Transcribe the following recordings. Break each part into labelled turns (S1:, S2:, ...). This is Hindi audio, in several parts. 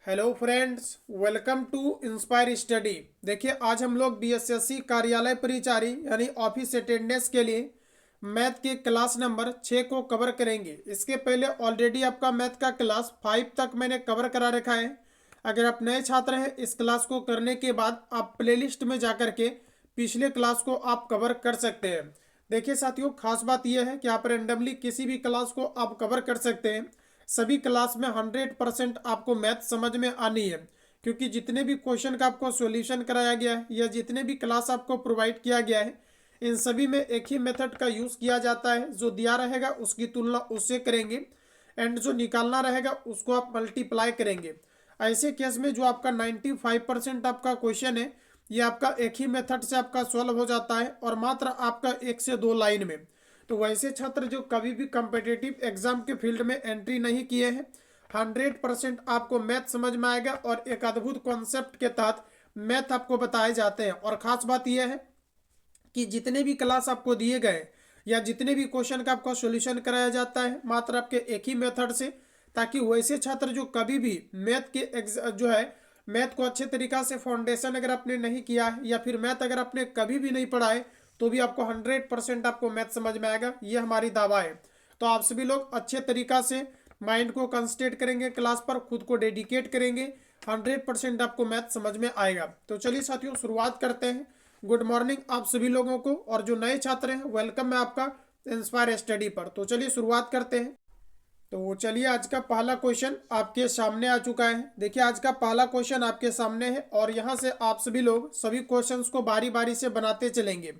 S1: Hello friends, welcome to inspire study. देखिए, आज हम लोग बीएसएससी कार्यालय परिचारी यानी ऑफिस अटेंडेंस के लिए मैथ के क्लास नंबर 6 को कवर करेंगे। इसके पहले ऑलरेडी आपका मैथ का क्लास 5 तक मैंने कवर करा रखा है। अगर आप नए छात्र हैं, इस क्लास को करने के बाद आप प्लेलिस्ट में जाकर के पिछले क्लास को आप कवर कर सकते हैं। देखिए साथियों, खास बात यह है कि आप रेंडमली किसी भी क्लास को आप कवर कर सकते हैं। सभी क्लास में 100% आपको मैथ समझ में आनी है, क्योंकि जितने भी क्वेश्चन का आपको सॉल्यूशन कराया गया है या जितने भी क्लास आपको प्रोवाइड किया गया है, इन सभी में एक ही मेथड का यूज़ किया जाता है। जो दिया रहेगा उसकी तुलना उससे करेंगे एंड जो निकालना रहेगा उसको आप मल्टीप्लाई करेंगे। ऐसे केस में जो आपका 95% आपका क्वेश्चन है, ये आपका एक ही मेथड से आपका सॉल्व हो जाता है और मात्र आपका 1 से 2 लाइन में। तो वैसे छात्र जो कभी भी कम्पिटिटिव एग्जाम के फील्ड में एंट्री नहीं किए हैं, 100% आपको मैथ समझ में आएगा और एक अद्भुत कॉन्सेप्ट के तहत मैथ आपको बताए जाते हैं। और ख़ास बात यह है कि जितने भी क्लास आपको दिए गए या जितने भी क्वेश्चन का आपका सॉल्यूशन कराया जाता है मात्र आपके एक ही मेथड से, ताकि वैसे छात्र जो कभी भी मैथ के जो है मैथ को अच्छे तरीका से फाउंडेशन अगर आपने नहीं किया है या फिर मैथ अगर आपने कभी भी नहीं पढ़ा है, तो भी आपको 100% आपको मैथ समझ में आएगा, ये हमारी दावा है। तो आप सभी लोग अच्छे तरीका से माइंड को कंसंट्रेट करेंगे, क्लास पर खुद को डेडिकेट करेंगे, 100% आपको मैथ समझ में आएगा। तो चलिए साथियों, शुरुआत करते हैं। गुड मॉर्निंग आप सभी लोगों को, और जो नए छात्र हैं वेलकम है आपका इंस्पायर स्टडी पर। तो चलिए शुरुआत करते हैं। तो चलिए, आज का पहला क्वेश्चन आपके सामने आ चुका है। देखिए, आज का पहला क्वेश्चन आपके सामने है और यहाँ से आप सभी लोग सभी क्वेश्चंस को बारी बारी से बनाते चलेंगे।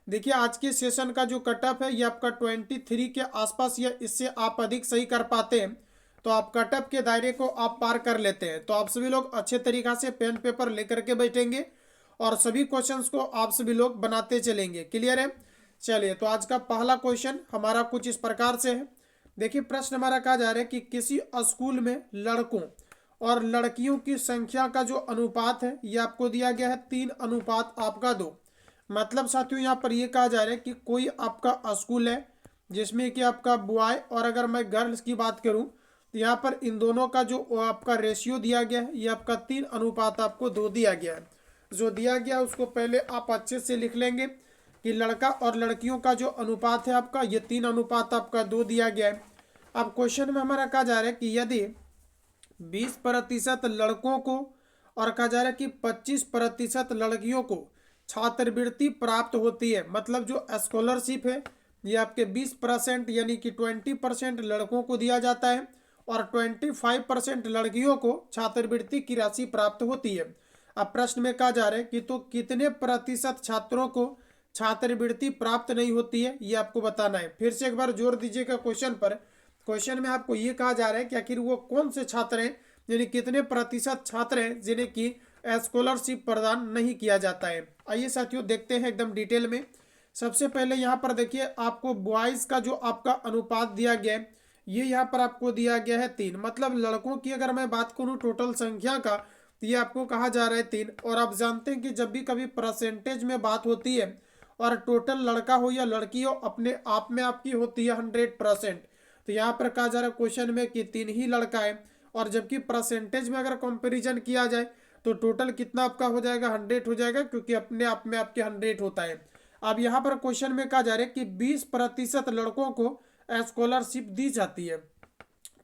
S1: देखिए, आज के सेशन का जो कट ऑफ है ये आपका 23 के आसपास, या इससे आप अधिक सही कर पाते हैं तो आप कट ऑफ के दायरे को आप पार कर लेते हैं। तो आप सभी लोग अच्छे तरीका से पेन पेपर लेकर के बैठेंगे और सभी क्वेश्चंस को आप सभी लोग बनाते चलेंगे। क्लियर है? चलिए, तो आज का पहला क्वेश्चन हमारा कुछ इस प्रकार से है। देखिए, प्रश्न हमारा कहा जा रहा है कि किसी स्कूल में लड़कों और लड़कियों की संख्या का जो अनुपात है ये आपको दिया गया है 3:2। मतलब साथियों, यहाँ पर ये कहा जा रहा है कि कोई आपका स्कूल है जिसमें कि आपका बॉय, और अगर मैं गर्ल्स की बात करूँ तो यहाँ पर इन दोनों का जो आपका रेशियो दिया गया है ये आपका 3:2 दिया गया है। जो दिया गया उसको पहले आप अच्छे से लिख लेंगे कि लड़का और लड़कियों का जो अनुपात है आपका ये 3:2 दिया गया है। अब क्वेश्चन में हमारा कहा जा रहा है कि यदि 20% लड़कों को और कहा जा रहा है कि 25% लड़कियों को छात्रवृत्ति प्राप्त होती है, मतलब जो स्कॉलरशिप है ये आपके 20% यानी कि 20% लड़कों को दिया जाता है और 25% लड़कियों को छात्रवृत्ति की राशि प्राप्त होती है। अब प्रश्न में कहा जा रहा है कि तो कितने प्रतिशत छात्रों को छात्रवृत्ति प्राप्त नहीं होती है, ये आपको बताना है। फिर से एक बार जोर दीजिएगा क्वेश्चन पर। क्वेश्चन में आपको ये कहा जा रहा है कि आखिर वो कौन से छात्र हैं, यानी कितने प्रतिशत छात्र हैं जिन्हें की स्कॉलरशिप प्रदान नहीं किया जाता है। आइए साथियों, देखते हैं एकदम डिटेल में। सबसे पहले यहाँ पर देखिए, आपको बॉयज़ का जो आपका अनुपात दिया गया है ये यहाँ पर आपको दिया गया है 3। मतलब लड़कों की अगर मैं बात करूँ टोटल संख्या का तो ये आपको कहा जा रहा है 3। और आप जानते हैं कि जब भी कभी परसेंटेज में बात होती है और टोटल लड़का हो या लड़की हो, अपने आप में आपकी होती है 100%। तो यहाँ पर कहा जा रहा है क्वेश्चन में कि 3 ही लड़का है, और जबकि परसेंटेज में अगर कंपैरिजन किया जाए तो टोटल कितना आपका हो जाएगा, 100 हो जाएगा, क्योंकि अपने आप में आपके 100 होता है। अब यहाँ पर क्वेश्चन में कहा जा रहा है कि 20% लड़कों को स्कॉलरशिप दी जाती है।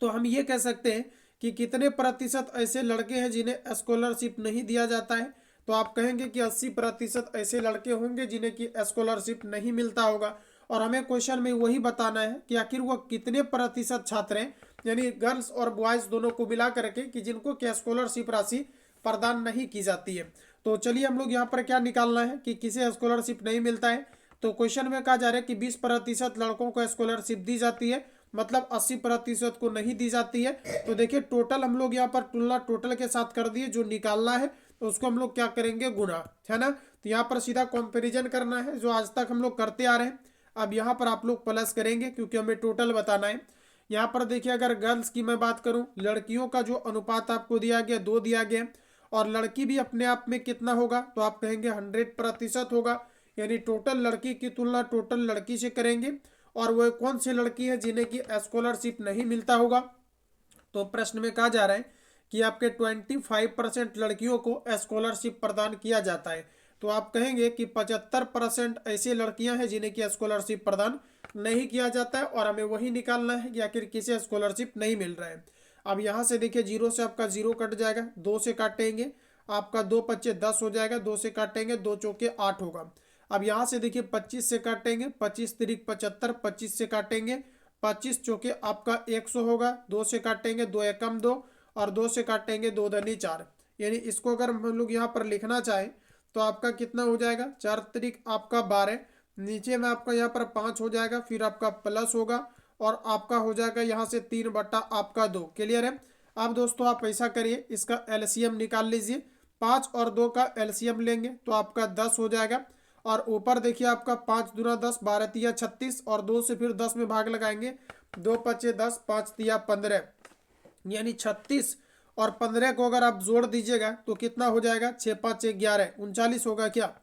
S1: तो हम ये कह सकते हैं कि कितने प्रतिशत ऐसे लड़के हैं जिन्हें स्कॉलरशिप नहीं दिया जाता है। तो आप कहेंगे कि 80% ऐसे लड़के होंगे जिन्हें की स्कॉलरशिप नहीं मिलता होगा। और हमें क्वेश्चन में वही बताना है कि आखिर वो कितने प्रतिशत छात्र हैं, यानी गर्ल्स और बॉयज़ दोनों को मिला करके, कि जिनको क्या स्कॉलरशिप राशि प्रदान नहीं की जाती है। तो चलिए, हम लोग यहाँ पर क्या निकालना है कि किसे स्कॉलरशिप नहीं मिलता है। तो क्वेश्चन में कहा जा रहा है कि 20% लड़कों को स्कॉलरशिप दी जाती है, मतलब 80% को नहीं दी जाती है। तो देखिए, टोटल हम लोग यहाँ पर तुलना टोटल के साथ कर दिए, जो निकालना है तो उसको हम लोग क्या करेंगे, गुना, है ना। तो यहाँ पर सीधा कंपैरिजन करना है जो आज तक हम लोग करते आ रहे हैं। अब यहाँ पर आप लोग प्लस करेंगे क्योंकि हमें टोटल बताना है। यहाँ पर देखिए, अगर गर्ल्स की मैं बात करूँ, लड़कियों का जो अनुपात आपको दिया गया 2 दिया गया, और लड़की भी अपने आप में कितना होगा, तो आप कहेंगे 100% होगा, यानी टोटल लड़की की तुलना टोटल लड़की से करेंगे। और वह कौन सी लड़की है जिन्हें की स्कॉलरशिप नहीं मिलता होगा। तो प्रश्न में कहा जा रहा है कि आपके 25% लड़कियों को स्कॉलरशिप प्रदान किया जाता है, तो आप कहेंगे कि 75% ऐसी लड़कियां हैं जिन्हें की स्कॉलरशिप प्रदान नहीं किया जाता है, और हमें वही निकालना है कि आखिर किसे स्कॉलरशिप नहीं मिल रहा है। अब यहाँ से देखिए, जीरो से आपका जीरो कट जाएगा, दो से काटेंगे आपका 2×5 = 10 हो जाएगा, दो से काटेंगे 2×4 = 8 होगा। अब यहाँ से देखिए 25 से काटेंगे, 25×3 = 75, 25 से काटेंगे 25×4 आपका 100 होगा, दो से काटेंगे 2×1 = 2, और दो से काटेंगे 2×4। यानी इसको अगर हम लोग यहाँ पर लिखना चाहें तो आपका कितना हो जाएगा, 4×3 आपका 12, नीचे में आपका यहाँ पर 5 हो जाएगा, फिर आपका प्लस होगा और आपका हो जाएगा यहाँ से 3/2। क्लियर है। अब दोस्तों आप ऐसा करिए, इसका एलसीएम निकाल लीजिए, 5 और 2 का एलसीएम लेंगे तो आपका 10 हो जाएगा, और ऊपर देखिए आपका 5×2 = 10, 12×3 = 36, और 2 से फिर 10 में भाग लगाएंगे, 2×5 = 10, 5×3 = 15, यानी 36 और 15 को अगर आप जोड़ दीजिएगा तो कितना हो जाएगा, 6×5 = 11, 39 होगा क्या।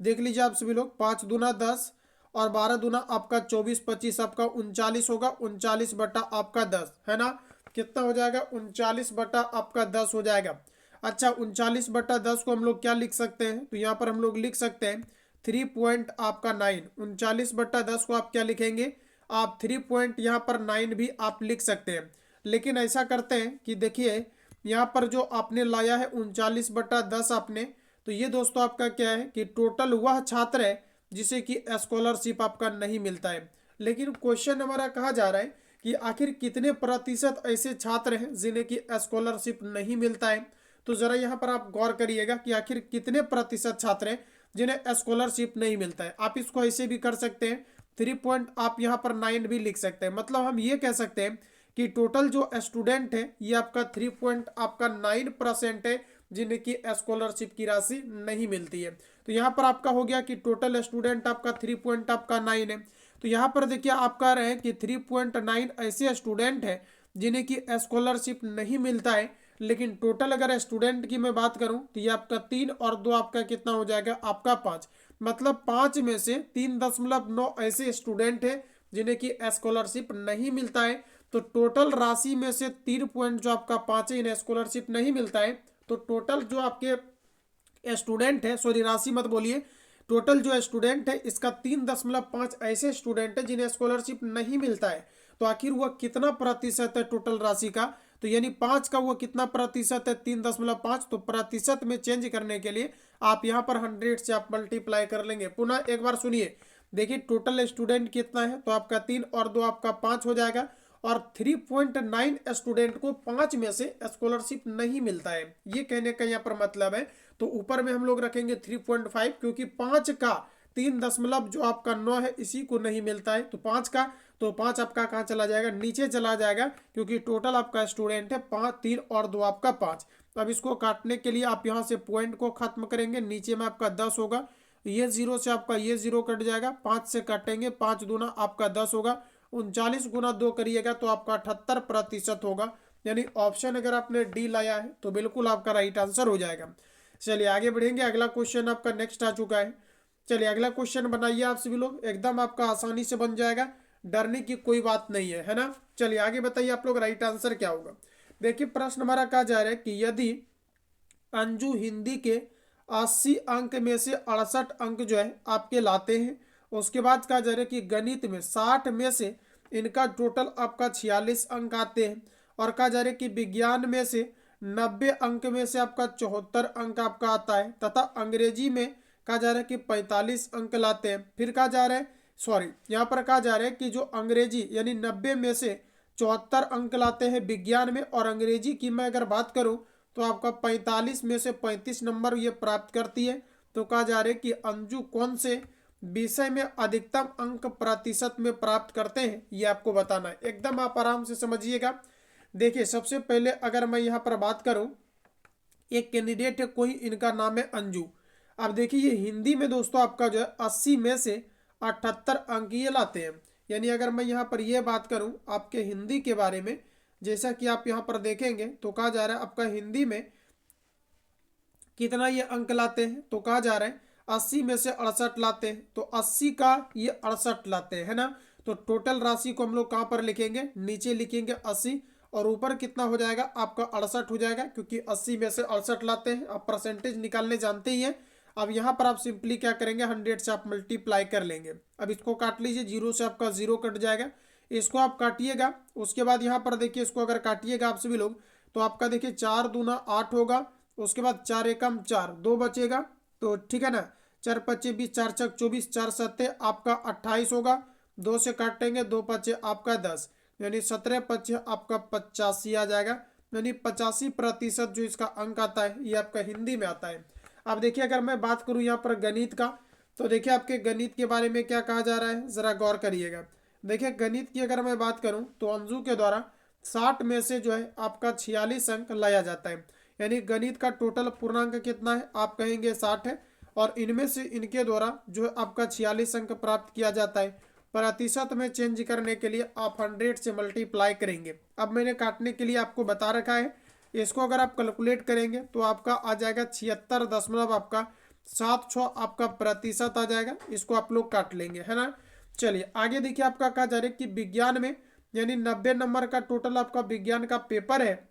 S1: देख लीजिए आप सभी लोग, 5×2 = 10 और 12×2 आपका 24, 25 आपका 39 होगा, 39/10 है ना। कितना हो जाएगा, 39/10 हो जाएगा। अच्छा, 39/10 को हम लोग क्या लिख सकते हैं, तो यहाँ पर हम लोग लिख सकते हैं 3.9। 39/10 को आप क्या लिखेंगे, आप 3 यहाँ पर 9 भी आप लिख सकते हैं। लेकिन ऐसा करते हैं कि देखिए यहाँ पर जो आपने लाया है 39/10 आपने, तो ये दोस्तों आपका क्या है कि टोटल वह छात्र है जिसे कि स्कॉलरशिप आपका नहीं मिलता है। लेकिन क्वेश्चन हमारा कहा जा रहा है कि आखिर कितने प्रतिशत ऐसे छात्र हैं जिन्हें कि स्कॉलरशिप नहीं मिलता है। तो जरा यहाँ पर आप गौर करिएगा कि आखिर कितने प्रतिशत छात्र हैं जिन्हें स्कॉलरशिप नहीं मिलता है। आप इसको ऐसे भी कर सकते हैं, 3 आप यहाँ पर 9 भी लिख सकते हैं। मतलब हम ये कह सकते हैं कि टोटल जो स्टूडेंट है ये आपका 3.9% है जिन्हें की स्कॉलरशिप की राशि नहीं मिलती है। तो यहाँ पर आपका हो गया कि टोटल स्टूडेंट आपका 3.9 है। तो यहाँ पर देखिए आप कह रहे हैं कि 3.9 ऐसे स्टूडेंट है जिन्हें की स्कॉलरशिप नहीं मिलता है। लेकिन टोटल अगर स्टूडेंट की मैं बात करूं तो ये आपका 3 और 2 आपका कितना हो जाएगा, आपका 5। मतलब 5 में से 3.9 ऐसे स्टूडेंट है जिन्हें की स्कॉलरशिप नहीं मिलता है। तो टोटल राशि में से 3 पॉइंट जो आपका 5 है इन्हें स्कॉलरशिप नहीं मिलता है। तो टोटल जो आपके स्टूडेंट है, सॉरी राशि मत बोलिए, टोटल जो स्टूडेंट है इसका 3.5 ऐसे स्टूडेंट है जिन्हें स्कॉलरशिप नहीं मिलता है। तो आखिर वह कितना प्रतिशत है टोटल राशि का, तो यानी 5 का वो कितना प्रतिशत है, 3.5। तो प्रतिशत में चेंज करने के लिए आप यहाँ पर 100 से आप मल्टीप्लाई कर लेंगे। पुनः एक बार सुनिए, देखिए टोटल स्टूडेंट कितना है, तो आपका 3 और 2 आपका 5 हो जाएगा, और 3.9 स्टूडेंट को 5 में से स्कॉलरशिप नहीं मिलता है, ये कहने का यहाँ पर मतलब है। तो ऊपर में हम लोग रखेंगे 3.5, क्योंकि 5 का 3.9 है इसी को नहीं मिलता है। तो 5 का, तो 5 आपका कहाँ चला जाएगा, नीचे चला जाएगा, क्योंकि टोटल आपका स्टूडेंट है 5, 3 और 2 आपका 5। अब इसको काटने के लिए आप यहाँ से पॉइंट को खत्म करेंगे, नीचे में आपका 10 होगा, ये 0 से आपका ये 0 कट जाएगा, 5 से काटेंगे, 5×2 आपका 10 होगा, 39×2 करिएगा तो आपका 78% होगा। यानी ऑप्शन अगर आपने डी लाया है तो बिल्कुल आपका राइट आंसर हो जाएगा। चलिए आगे बढ़ेंगे, अगला क्वेश्चन आपका नेक्स्ट आ चुका है। चलिए अगला क्वेश्चन बनाइए आप सभी लोग, एकदम आपका आसानी से बन जाएगा, डरने की कोई बात नहीं है ना। चलिए आगे बताइए आप लोग राइट आंसर क्या होगा। देखिए प्रश्न हमारा कहा जा रहा है कि यदि अंजू हिंदी के 80 अंक में से 68 अंक जो है आपके लाते हैं, उसके बाद कहा जा रहा है कि गणित में 60 में से इनका टोटल आपका 46 अंक आते हैं, और कहा जा रहा है कि विज्ञान में से 90 अंक में से आपका 74 अंक आपका आता है, तथा अंग्रेजी में कहा जा रहा है कि 45 अंक लाते हैं। फिर कहा जा रहा है, सॉरी यहाँ पर कहा जा रहा है कि जो अंग्रेजी यानी 90 में से 74 अंक लाते हैं विज्ञान में, और अंग्रेजी की मैं अगर बात करूँ तो आपका 45 में से 35 नंबर ये प्राप्त करती है। तो कहा जा रहा है कि अंजू कौन से विषय में अधिकतम अंक प्रतिशत में प्राप्त करते हैं, ये आपको बताना है। एकदम आप आराम से समझिएगा। देखिए सबसे पहले अगर मैं यहाँ पर बात करूँ, एक कैंडिडेट है कोई, इनका नाम है अंजू। अब देखिए ये हिंदी में दोस्तों आपका जो है 80 में से 78 अंक ये लाते हैं। यानी अगर मैं यहाँ पर ये बात करूँ आपके हिंदी के बारे में, जैसा कि आप यहाँ पर देखेंगे तो कहा जा रहा है आपका हिंदी में कितना ये अंक लाते हैं, तो कहा जा रहा है 80 में से 68 लाते हैं। तो 80 का ये 68 लाते हैं, है ना। तो टोटल राशि को हम लोग कहाँ पर लिखेंगे, नीचे लिखेंगे 80, और ऊपर कितना हो जाएगा आपका 68 हो जाएगा, क्योंकि 80 में से 68 लाते हैं। आप परसेंटेज निकालने जानते ही हैं। अब यहाँ पर आप सिंपली क्या करेंगे, 100 से आप मल्टीप्लाई कर लेंगे। अब इसको काट लीजिए, 0 से आपका 0 कट जाएगा, इसको आप काटिएगा। उसके बाद यहाँ पर देखिए इसको अगर काटिएगा आप सभी लोग, तो आपका देखिए 4 दूना 8 होगा। उसके बाद 4 एकम 4, 2 बचेगा, तो ठीक है ना। 4 पच्चे 20, 4 छक 24, 4 सत्ते आपका 28 होगा। 2 से काटेंगे, 2 पच्चे आपका 10, यानी 17 पच्चे आपका 85 आ जाएगा। यानी 85% जो इसका अंक आता है ये आपका हिंदी में आता है। अब देखिए अगर मैं बात करूं यहाँ पर गणित का, तो देखिए आपके गणित के बारे में क्या कहा जा रहा है, जरा गौर करिएगा। देखिए गणित की अगर मैं बात करूं तो अंजू के द्वारा 60 में से जो है आपका 46 अंक लाया जाता है। यानी गणित का टोटल पूर्णांक कितना है, आप कहेंगे 60 है, और इनमें से इनके द्वारा जो आपका 46 अंक प्राप्त किया जाता है। प्रतिशत में चेंज करने के लिए आप 100 से मल्टीप्लाई करेंगे। अब मैंने काटने के लिए आपको बता रखा है, इसको अगर आप कैलकुलेट करेंगे तो आपका आ जाएगा 76 दशमलव आपका 76 आपका प्रतिशत आ जाएगा। इसको आप लोग काट लेंगे, है ना। चलिए आगे देखिए आपका कहा जा रहा है कि विज्ञान में यानी 90 नंबर का टोटल आपका विज्ञान का पेपर है,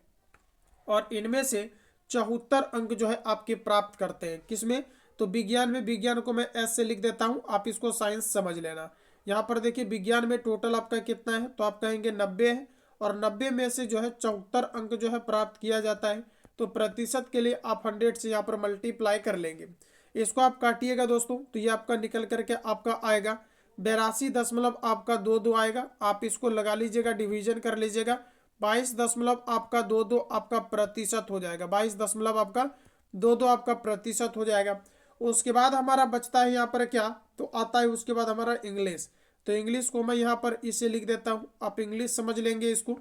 S1: और इनमें से 74 अंक जो है आपके प्राप्त करते हैं। किसमें, तो विज्ञान में। विज्ञान को मैं एस से लिख देता हूं, आप इसको साइंस समझ लेना। यहाँ पर देखिए विज्ञान में टोटल आपका कितना है, तो आप कहेंगे 90 है, और 90 में से जो है 74 अंक जो है प्राप्त किया जाता है। तो प्रतिशत के लिए आप 100 से यहाँ पर मल्टीप्लाई कर लेंगे। इसको आप काटिएगा दोस्तों, तो ये आपका निकल करके आपका आएगा 82 दशमलव आपका 22 आएगा। आप इसको लगा लीजिएगा, डिवीजन कर लीजिएगा, 22 दशमलव आपका 22 आपका प्रतिशत हो जाएगा। 22 दशमलव आपका 22 आपका प्रतिशत हो जाएगा। उसके बाद हमारा बचता है यहाँ पर क्या, तो आता है उसके बाद हमारा इंग्लिश। तो इंग्लिश को मैं यहाँ पर इसे लिख देता हूँ, आप इंग्लिश समझ लेंगे इसको।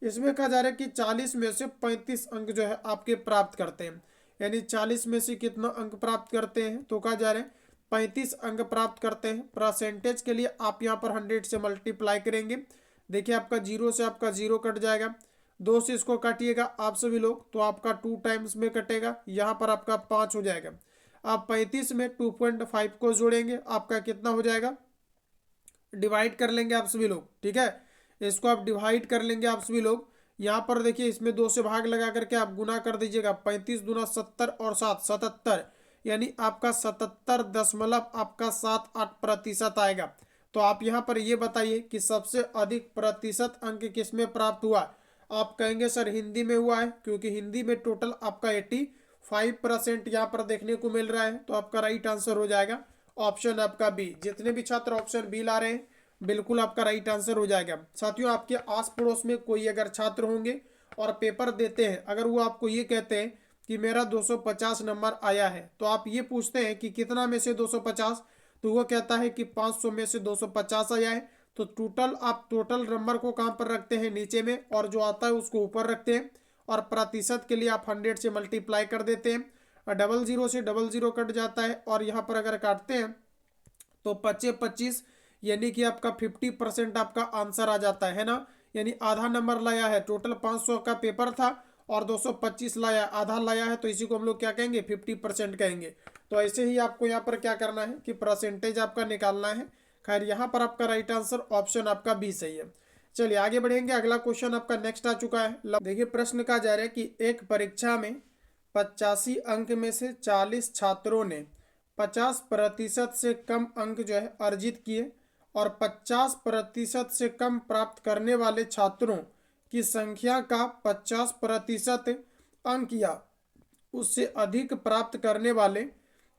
S1: इसमें कहा जा रहा है कि 40 में से 35 अंक जो है आपके प्राप्त करते हैं। यानी 40 में से कितना अंक प्राप्त करते हैं, तो कहा जा रहा है 35 अंक प्राप्त करते हैं। परसेंटेज के लिए आप यहाँ पर 100 से मल्टीप्लाई करेंगे। देखिए आपका 0 से आपका 0 कट जाएगा, 2 से इसको काटिएगा आप सभी लोग, तो आपका 2 टाइम्स में कटेगा, यहाँ पर आपका 5 हो जाएगा। आप 35 में 2.5 को जोड़ेंगे, आपका कितना हो जाएगा, डिवाइड कर लेंगे आप सभी लोग, ठीक है। इसको आप डिवाइड कर लेंगे आप सभी लोग। यहाँ पर देखिए इसमें 2 से भाग लगा करके आप गुना कर दीजिएगा। 35 दूना 70 और 7 77, यानी आपका 77 दशमलव आपका 78% आएगा। तो आप यहाँ पर ये बताइए कि सबसे अधिक प्रतिशत अंक किसमें प्राप्त हुआ। आप कहेंगे सर हिंदी में हुआ है, क्योंकि हिंदी में टोटल आपका 85% यहाँ पर देखने को मिल रहा है। तो आपका राइट आंसर हो जाएगा ऑप्शन आपका बी। जितने भी छात्र ऑप्शन बी ला रहे हैं बिल्कुल आपका राइट आंसर हो जाएगा। साथियों आपके आस पड़ोस में कोई अगर छात्र होंगे और पेपर देते हैं, अगर वो आपको ये कहते हैं कि मेरा 250 नंबर आया है, तो आप ये पूछते हैं कि कितना में से 250, तो वो कहता है कि 500 में से 250 आया है। तो टोटल आप टोटल नंबर को कहाँ पर रखते हैं, नीचे में, और जो आता है उसको ऊपर रखते हैं, और प्रतिशत के लिए आप 100 से मल्टीप्लाई कर देते हैं। और 00 से 00 कट जाता है, और यहाँ पर अगर काटते हैं तो 25, यानी कि आपका 50% आपका आंसर आ जाता है ना। यानी आधा नंबर लाया है, टोटल 500 का पेपर था और 225 लाया, आधा लाया है, तो इसी को हम लोग क्या कहेंगे, 50% कहेंगे। तो ऐसे ही आपको यहाँ पर क्या करना है कि परसेंटेज आपका निकालना है। खैर यहाँ पर आपका राइट आंसर ऑप्शन आपका बी सही है। चलिए आगे बढ़ेंगे, अगला क्वेश्चन आपका नेक्स्ट आ चुका है। देखिए प्रश्न कहा जा रहा है कि एक परीक्षा में 85 अंक में से 40 छात्रों ने 50% से कम अंक जो है अर्जित किए, और 50% से कम प्राप्त करने वाले छात्रों की संख्या का 50% अंक या उससे अधिक प्राप्त करने वाले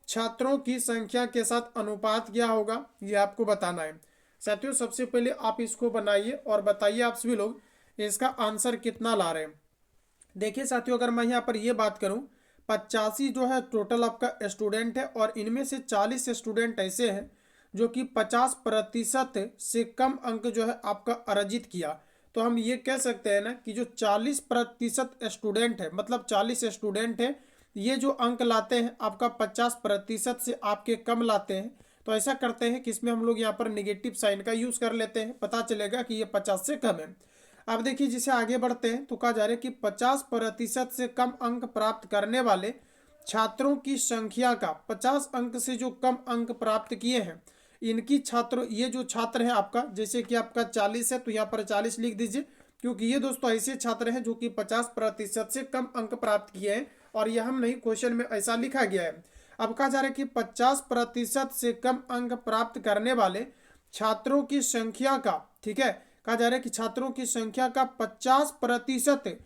S1: छात्रों की संख्या के साथ अनुपात क्या होगा, ये आपको बताना है। साथियों सबसे पहले आप इसको बनाइए और बताइए आप सभी लोग इसका आंसर कितना ला रहे हैं। देखिए साथियों अगर मैं यहाँ पर ये बात करूँ, 85 जो है टोटल आपका स्टूडेंट है, और इनमें से 40 स्टूडेंट ऐसे हैं जो कि 50% से कम अंक जो है आपका अर्जित किया। तो हम ये कह सकते हैं ना कि जो 40% स्टूडेंट है, मतलब 40 स्टूडेंट है, ये जो अंक लाते हैं आपका 50% से आपके कम लाते हैं। तो ऐसा करते हैं कि इसमें हम लोग यहाँ पर निगेटिव साइन का यूज़ कर लेते हैं, पता चलेगा कि ये 50 से कम है। अब देखिए जिसे आगे बढ़ते हैं तो कहा जा रहा है कि 50% से कम अंक प्राप्त करने वाले छात्रों की संख्या का 50 अंक से जो कम अंक प्राप्त किए हैं इनकी छात्रों, ये जो छात्र है आपका, जैसे कि आपका 40 है तो यहाँ पर 40 लिख दीजिए, क्योंकि ये दोस्तों ऐसे छात्र हैं जो कि 50% से कम अंक प्राप्त किए हैं, और यह हम नहीं, क्वेश्चन में ऐसा लिखा गया है। अब कहा जा रहा है कि 50% से कम अंक प्राप्त करने वाले छात्रों की संख्या का, ठीक है, कहा जा रहा है कि छात्रों की संख्या का 50%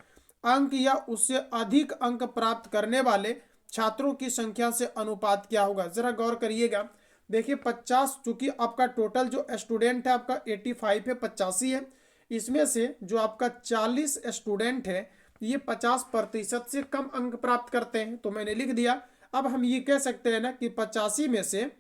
S1: अंक या उससे अधिक अंक प्राप्त करने वाले छात्रों की संख्या से अनुपात क्या होगा। जरा गौर करिएगा। देखिए 50, चूंकि आपका टोटल जो स्टूडेंट है आपका 85 है, 85 है, इसमें से जो आपका 40 स्टूडेंट है ये 50% से कम अंक प्राप्त करते हैं, तो मैंने लिख दिया। अब हम ये कह सकते हैं ना कि 85 में से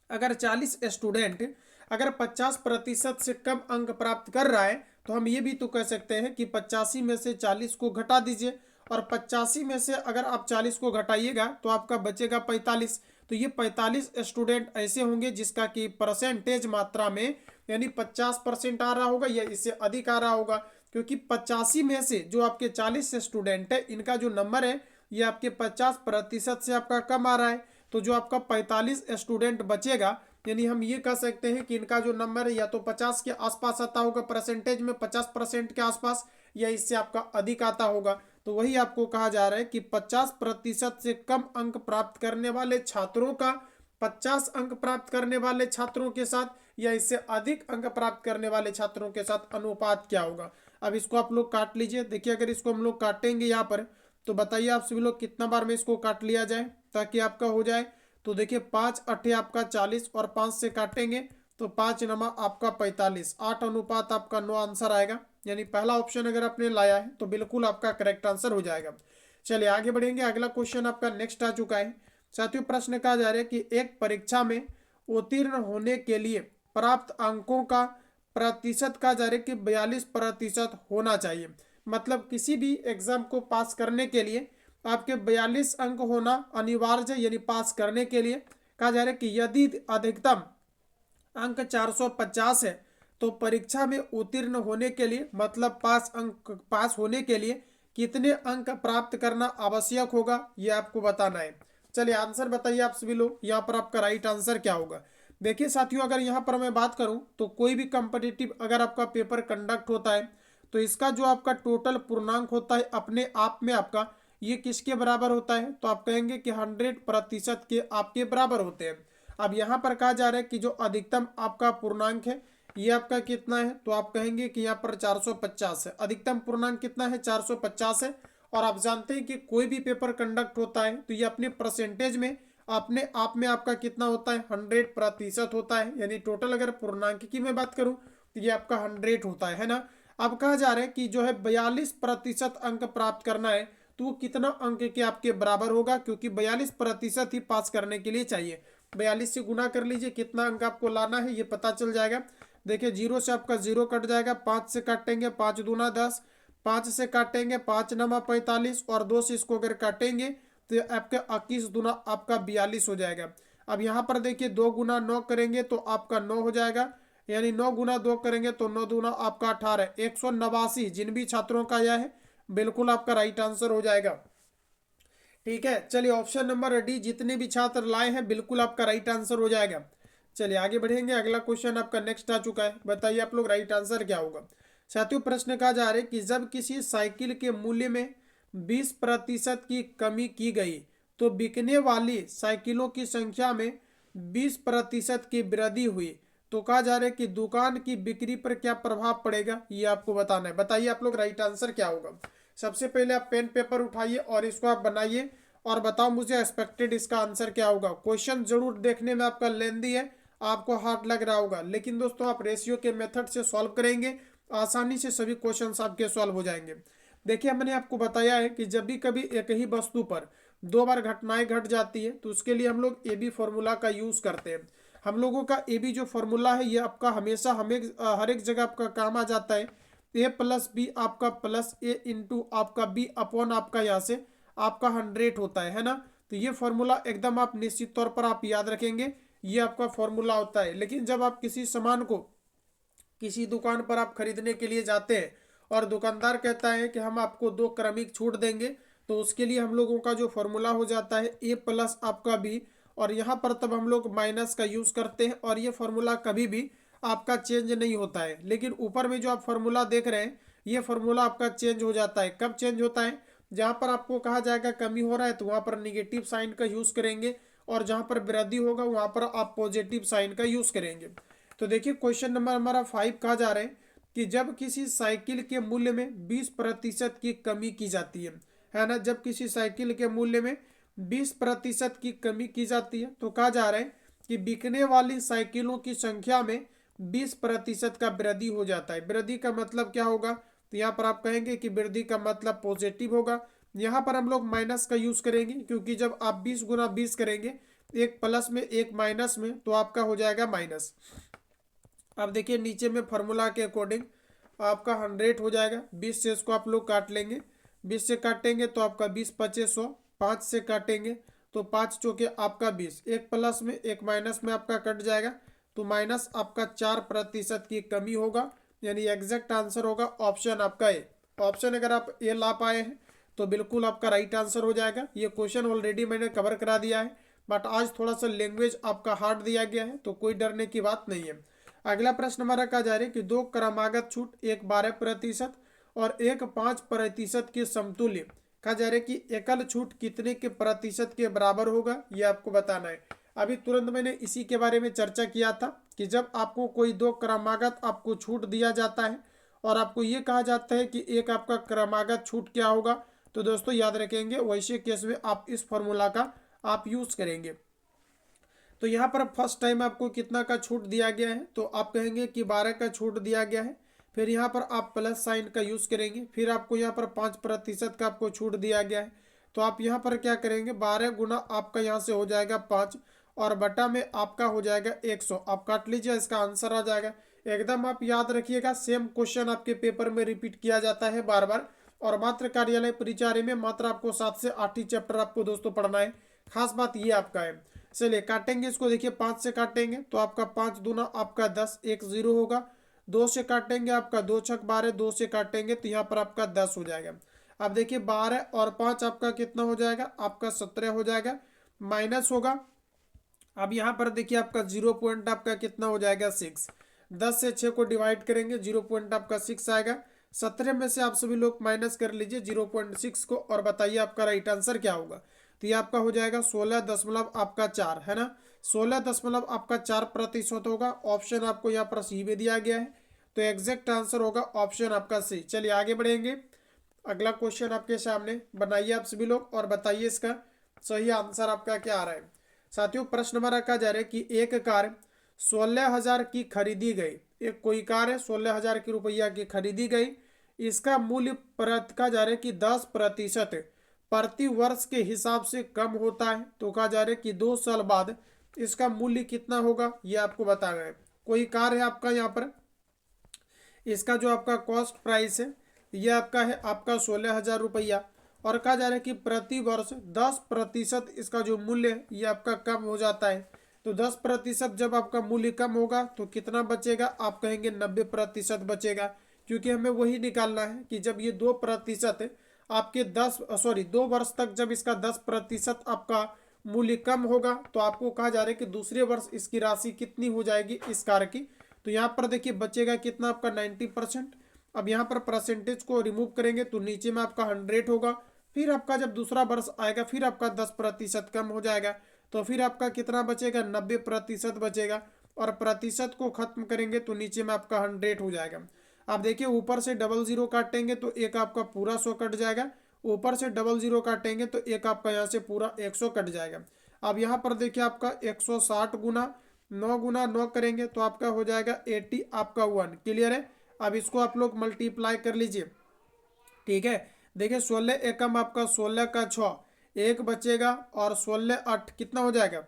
S1: अगर 40 स्टूडेंट अगर 50% से कम अंक प्राप्त कर रहा है, तो हम ये भी तो कह सकते हैं कि 85 में से 40 को घटा दीजिए, और 85 में से अगर आप 40 को घटाइएगा तो आपका बचेगा 45। तो ये 45 स्टूडेंट ऐसे होंगे जिसका कि परसेंटेज मात्रा में यानी 50% आ रहा होगा या इससे अधिक आ रहा होगा, क्योंकि 85 में से जो आपके 40 स्टूडेंट है इनका जो नंबर है ये आपके 50% से आपका कम आ रहा है। तो जो आपका 45 स्टूडेंट बचेगा, यानी हम ये कह सकते हैं कि इनका जो नंबर है या तो 50 के आसपास आता होगा, परसेंटेज में 50% के आसपास, या इससे आपका अधिक आता होगा। तो वही आपको कहा जा रहा है कि 50% से कम अंक प्राप्त करने वाले छात्रों का 50 अंक प्राप्त करने वाले छात्रों के साथ या इससे अधिक अंक प्राप्त करने वाले छात्रों के साथ अनुपात क्या होगा। अब इसको आप लोग काट लीजिए। देखिए अगर इसको हम लोग काटेंगे यहाँ पर, तो बताइए आप सभी लोग कितना बार में इसको काट लिया जाए ताकि आपका हो जाए। तो देखिए 5 अट्ठे आपका 40 और 5 से काटेंगे तो 5 नमा आपका 45, 8 अनुपात आपका 9 आंसर आएगा। यानी पहला ऑप्शन अगर आपने लाया है तो बिल्कुल आपका करेक्ट आंसर हो जाएगा। चलिए आगे बढ़ेंगे। अगला क्वेश्चन आपका नेक्स्ट आ चुका है। साथियों प्रश्न कहा जा रहा है कि एक परीक्षा में उत्तीर्ण होने के लिए प्राप्त अंकों का प्रतिशत कहा जा रहा है कि 42% होना चाहिए। मतलब किसी भी एग्जाम को पास करने के लिए आपके 42 अंक होना अनिवार्य है, यानी पास करने के लिए कहा जा रहा है कि यदि अधिकतम अंक 450 है तो परीक्षा में उत्तीर्ण होने के लिए मतलब पास होने के लिए कितने अंक प्राप्त करना आवश्यक होगा, यह आपको बताना है। चलिए आंसर बताइए आप सभी लोग, यहाँ पर आपका राइट आंसर क्या होगा। देखिए साथियों अगर यहाँ पर मैं बात करूँ तो कोई भी कॉम्पिटिटिव अगर आपका पेपर कंडक्ट होता है तो इसका जो आपका टोटल पूर्णांक होता है अपने आप में आपका ये किसके बराबर होता है, तो आप कहेंगे कि 100% के आपके बराबर होते हैं। अब यहाँ पर कहा जा रहा है कि जो अधिकतम आपका पूर्णांक है ये आपका कितना है, तो आप कहेंगे कि यहाँ पर 450 है। अधिकतम पूर्णांक कितना है, 450 है। और आप जानते हैं कि कोई भी पेपर कंडक्ट होता है तो ये अपने परसेंटेज में अपने आप में आपका कितना होता है, 100% होता है। यानी टोटल अगर पूर्णांक की मैं बात करूं तो ये आपका 100 होता है ना। अब कहा जा रहा है कि जो है 42% अंक प्राप्त करना है तो वो कितना अंक के आपके बराबर होगा, क्योंकि 42% ही पास करने के लिए चाहिए। 42 से गुना कर लीजिए, कितना अंक आपको लाना है ये पता चल जाएगा। देखिए 0 से आपका 0 कट जाएगा, 5 से काटेंगे 5 दूना 10, 5 से काटेंगे 5 नमा 45 और 2 से इसको अगर काटेंगे तो आपका 21 दूना आपका 42 हो जाएगा। अब यहाँ पर देखिए 2 गुना 9 करेंगे तो आपका 9 हो जाएगा, यानी 9 गुना 2 करेंगे तो 9 दूना आपका 18, 189 जिन भी छात्रों का यह है बिल्कुल आपका राइट आंसर हो जाएगा। ठीक है, चलिए ऑप्शन नंबर डी जितने भी छात्र लाए हैं बिल्कुल आपका राइट आंसर हो जाएगा। चलिए आगे बढ़ेंगे। अगला क्वेश्चन आपका नेक्स्ट आ चुका है, बताइए आप लोग राइट आंसर क्या होगा। साथियों प्रश्न कहा जा रहा है कि जब किसी साइकिल के मूल्य में 20% की कमी की गई तो बिकने वाली साइकिलों की संख्या में 20% की वृद्धि हुई, तो कहा जा रहा है कि दुकान की बिक्री पर क्या प्रभाव पड़ेगा, ये आपको बताना है। बताइए आप लोग राइट आंसर क्या होगा। सबसे पहले आप पेन पेपर उठाइए और इसको आप बनाइए और बताओ मुझे एक्सपेक्टेड इसका आंसर क्या होगा। क्वेश्चन जरूर देखने में आपका लेंदी है, आपको हार्ड लग रहा होगा, लेकिन दोस्तों आप रेशियो के मेथड से सॉल्व करेंगे आसानी से सभी क्वेश्चंस आपके सॉल्व हो जाएंगे। देखिए मैंने आपको बताया है कि जब भी कभी एक ही वस्तु पर 2 बार घटनाएं घट जाती है तो उसके लिए हम लोग ए बी फॉर्मूला का यूज करते हैं। हम लोगों का ए बी जो फॉर्मूला है ये आपका हमेशा हर एक जगह आपका काम आ जाता है। ए प्लस बी आपका प्लस ए इंटू आपका बी अपॉन आपका यहाँ से आपका 100 होता है ना। तो ये फॉर्मूला एकदम आप निश्चित तौर पर आप याद रखेंगे, ये आपका फॉर्मूला होता है। लेकिन जब आप किसी सामान को किसी दुकान पर आप खरीदने के लिए जाते हैं और दुकानदार कहता है कि हम आपको 2 क्रमिक छूट देंगे, तो उसके लिए हम लोगों का जो फॉर्मूला हो जाता है ए प्लस आपका बी, और यहाँ पर तब हम लोग माइनस का यूज करते हैं और ये फॉर्मूला कभी भी आपका चेंज नहीं होता है। लेकिन ऊपर में जो आप फॉर्मूला देख रहे हैं ये फॉर्मूला आपका चेंज हो जाता है। कब चेंज होता है? जहाँ पर आपको कहा जाएगा कमी हो रहा है तो वहाँ पर निगेटिव साइन का यूज़ करेंगे, और जहाँ पर वृद्धि होगा वहाँ पर आप पॉजिटिव साइन का यूज़ करेंगे। तो देखिए क्वेश्चन नंबर हमारा 5 कहा जा रहा है कि जब किसी साइकिल के मूल्य में 20% की कमी की जाती है ना, जब किसी साइकिल के मूल्य में 20% की कमी की जाती है तो कहा जा रहा है कि बिकने वाली साइकिलों की संख्या में 20% का वृद्धि हो जाता है। वृद्धि का मतलब क्या होगा? तो यहाँ पर आप कहेंगे कि वृद्धि का मतलब पॉजिटिव होगा। यहाँ पर हम लोग माइनस का यूज करेंगे, क्योंकि जब आप 20 गुना 20 करेंगे, एक प्लस में एक माइनस में, तो आपका हो जाएगा माइनस। अब देखिए नीचे में फॉर्मूला के अकॉर्डिंग आपका 100 हो जाएगा। 20 से इसको आप लोग काट लेंगे, 20 से काटेंगे तो आपका 20×5 = 100, 5 से काटेंगे तो 5 चौके आपका 20, एक प्लस में एक माइनस में आपका कट जाएगा, तो माइनस आपका 4% की कमी होगा, यानी एग्जैक्ट आंसर होगा ऑप्शन आपका ए। ऑप्शन अगर आप ए ला पाए हैं तो बिल्कुल आपका राइट आंसर हो जाएगा। ये क्वेश्चन ऑलरेडी मैंने कवर करा दिया है, बट आज थोड़ा सा लैंग्वेज आपका हार्ड दिया गया है, तो कोई डरने की बात नहीं है। अगला प्रश्न हमारा कहा जा रहा है कि 2 क्रमागत छूट, एक 12% और एक 5% के समतुल्य। कहा जा रहा है कि एकल छूट कितने के प्रतिशत के बराबर होगा, ये आपको बताना है। अभी तुरंत मैंने इसी के बारे में चर्चा किया था कि जब आपको कोई 2 क्रमागत आपको छूट दिया जाता है और आपको ये कहा जाता है कि एक आपका क्रमागत छूट क्या होगा, तो दोस्तों याद रखेंगे वैसे केस में आप इस फॉर्मूला का आप यूज करेंगे। तो यहाँ पर फर्स्ट टाइम आपको कितना का छूट दिया गया है, तो आप कहेंगे कि 12 का छूट दिया गया है। फिर यहाँ पर आप प्लस साइन का यूज करेंगे। फिर आपको यहाँ पर 5% का आपको छूट दिया गया है, तो आप यहाँ पर क्या करेंगे, 12 गुना आपका यहाँ से हो जाएगा 5 और बटा में आपका हो जाएगा 100। आप काट लीजिए, इसका आंसर आ जाएगा। एकदम आप याद रखिएगा, सेम क्वेश्चन आपके पेपर में रिपीट किया जाता है बार बार, और मात्र कार्यालय परिचारी में मात्र आपको 7 से 8 ही चैप्टर आपको दोस्तों पढ़ना है। खास बात ये आपका है। चलिए काटेंगे इसको, देखिए 5 से काटेंगे तो आपका 5 दूना आपका 10, 1 0 होगा। 2 से काटेंगे आपका 2 छक 12, 2 से काटेंगे तो यहाँ पर आपका 10 हो जाएगा। अब देखिए 12 और 5 आपका कितना हो जाएगा, आपका 17 हो जाएगा, माइनस होगा। अब यहाँ पर देखिए आपका 0 पॉइंट आपका कितना हो जाएगा 6। 10 से 6 को डिवाइड करेंगे, 0 पॉइंट आपका 6 आएगा। 17 में से आप सभी लोग माइनस कर लीजिए 0.6 को और बताइए आपका राइट आंसर क्या होगा। तो ये आपका हो जाएगा 16.4 है ना, 16.4% होगा। ऑप्शन आपको यहाँ पर सी में दिया गया है, तो एग्जैक्ट आंसर होगा ऑप्शन आपका सी। चलिए आगे बढ़ेंगे। अगला क्वेश्चन आपके सामने, बनाइए आप सभी लोग और बताइए इसका सही आंसर आपका क्या आ रहा है। साथियों प्रश्न हमारा कहा जा रहा है कि एक कार 16,000 की खरीदी गई। एक कोई कार है 16,000 की रुपया की खरीदी गई। इसका मूल्य कहा जा रहा है कि 10% प्रति वर्ष के हिसाब से कम होता है। तो कहा जा रहा है कि 2 साल बाद इसका मूल्य कितना होगा, ये आपको बताना है। कोई कार है आपका, यहाँ पर इसका जो आपका कॉस्ट प्राइस है ये आपका है आपका 16,000 रुपया, और कहा जा रहा है कि प्रति वर्ष 10% इसका जो मूल्य है ये आपका कम हो जाता है। तो 10% जब आपका मूल्य कम होगा तो कितना बचेगा, आप कहेंगे 90% बचेगा, क्योंकि हमें वही निकालना है कि जब ये 2% आपके 2 वर्ष तक जब इसका 10% आपका मूल्य कम होगा तो आपको कहा जा रहा है कि दूसरे वर्ष इसकी राशि कितनी हो जाएगी इस कार की। तो यहाँ पर देखिए बचेगा कितना आपका 90%। अब यहाँ पर परसेंटेज को रिमूव करेंगे तो नीचे में आपका 100 होगा। फिर आपका जब दूसरा वर्ष आएगा फिर आपका 10% कम हो जाएगा, तो फिर आपका कितना बचेगा, 90% बचेगा। और प्रतिशत को खत्म करेंगे तो नीचे में आपका 100 हो जाएगा। आप देखिए ऊपर से 00 काटेंगे तो एक आपका पूरा 100 कट जाएगा, ऊपर से 00 काटेंगे तो एक आपका यहाँ से पूरा 100 कट जाएगा। अब यहाँ पर देखिए आपका 160 गुना 9 करेंगे तो आपका हो जाएगा 80 आपका 1। क्लियर है। अब इसको आप लोग मल्टीप्लाई कर लीजिए, ठीक है। देखिए 16 एकम आपका 16 का 6, एक बचेगा, और 16 8 कितना हो जाएगा,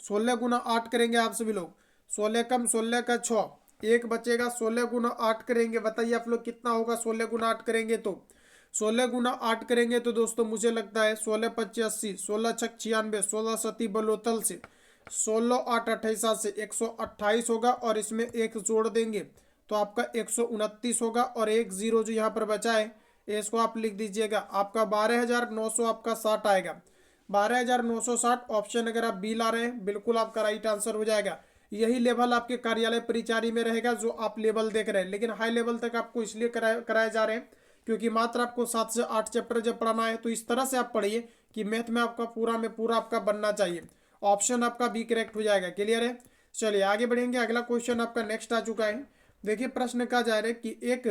S1: 16 गुना 8 करेंगे आप सभी लोग, 16 कम 16 का 6, एक बचेगा, 16 गुना 8 करेंगे, बताइए आप लोग कितना होगा 16 गुना 8 करेंगे तो। 16 गुना 8 करेंगे तो दोस्तों मुझे लगता है 16 25 80, 16 छक 96, 16 सती बलोतल से 16 8 28 से 128 होगा, और इसमें एक जोड़ देंगे तो आपका 129 होगा, और एक जीरो जो यहाँ पर बचा है इसको आप लिख दीजिएगा। आपका 12,900 आपका 60 आएगा, 12,960। ऑप्शन अगर आप बी ला रहे हैं बिल्कुल आपका राइट आंसर हो जाएगा। यही लेवल आपके कार्यालय परिचारी में रहेगा जो आप लेवल देख रहे हैं। लेकिन हाई लेवल तक आपको इसलिए कराए जा रहे हैं क्योंकि मात्र आपको 7 से 8 चैप्टर जब पढ़ाना है तो इस तरह से आप पढ़िए कि मैथ में आपका पूरा में पूरा आपका बनना चाहिए। ऑप्शन आपका बी करेक्ट हो जाएगा। क्लियर है। चलिए आगे बढ़ेंगे। अगला क्वेश्चन आपका नेक्स्ट आ चुका है। देखिए प्रश्न कहा जा रहा है कि एक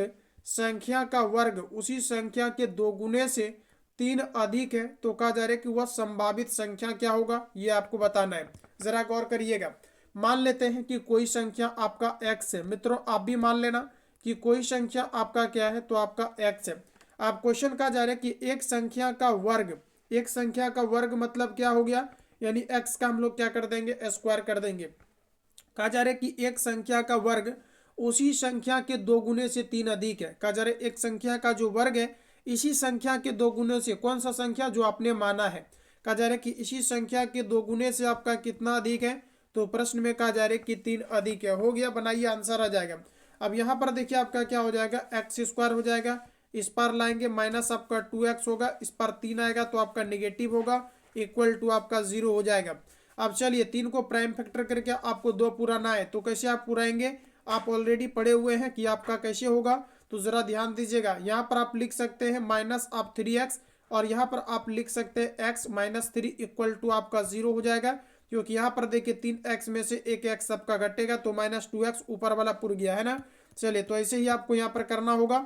S1: संख्या का वर्ग उसी संख्या के 2 गुने से 3 अधिक है तो कहा जा रहा है कि वह संभावित संख्या क्या होगा, ये आपको बताना है। जरा गौर करिएगा। मान लेते हैं कि कोई संख्या आपका x है। मित्रों आप भी मान लेना कि कोई संख्या आपका क्या है, तो आपका x है। आप क्वेश्चन कहा जा रहा है कि एक संख्या का वर्ग, एक संख्या का वर्ग मतलब क्या हो गया, यानी x का हम लोग क्या कर देंगे, स्क्वायर कर देंगे। कहा जा रहा है कि एक संख्या का वर्ग उसी संख्या के 2 गुने से 3 अधिक है। कहा जा रहा है एक संख्या का जो वर्ग है इसी संख्या के 2 गुने से, कौन सा संख्या जो आपने माना है, कहा जा रहा है कि इसी संख्या के 2 गुने से आपका कितना अधिक है, तो प्रश्न में कहा जा रहा है कि 3 अधिक है। हो गया, बनाइए, आंसर आ जाएगा। अब यहाँ पर देखिए आपका क्या हो जाएगा, एक्स स्क्वायर हो जाएगा, इस पर लाएंगे माइनस आपका 2x होगा, इस पर 3 आएगा तो आपका निगेटिव होगा, इक्वल टू आपका 0 हो जाएगा। अब चलिए 3 को प्राइम फैक्टर करके आपको 2 पुराना है तो कैसे आप पुराएंगे, आप ऑलरेडी पढ़े हुए हैं कि आपका कैसे होगा, तो जरा ध्यान दीजिएगा। यहाँ पर आप लिख सकते हैं माइनस आप 3x और यहाँ पर आप लिख सकते हैं x माइनस 3 इक्वल टू आपका 0 हो जाएगा, क्योंकि यहाँ पर देखिए 3x में से एक x सबका घटेगा तो माइनस 2x ऊपर वाला पुर गया है ना। चलिए तो ऐसे ही आपको यहाँ पर करना होगा।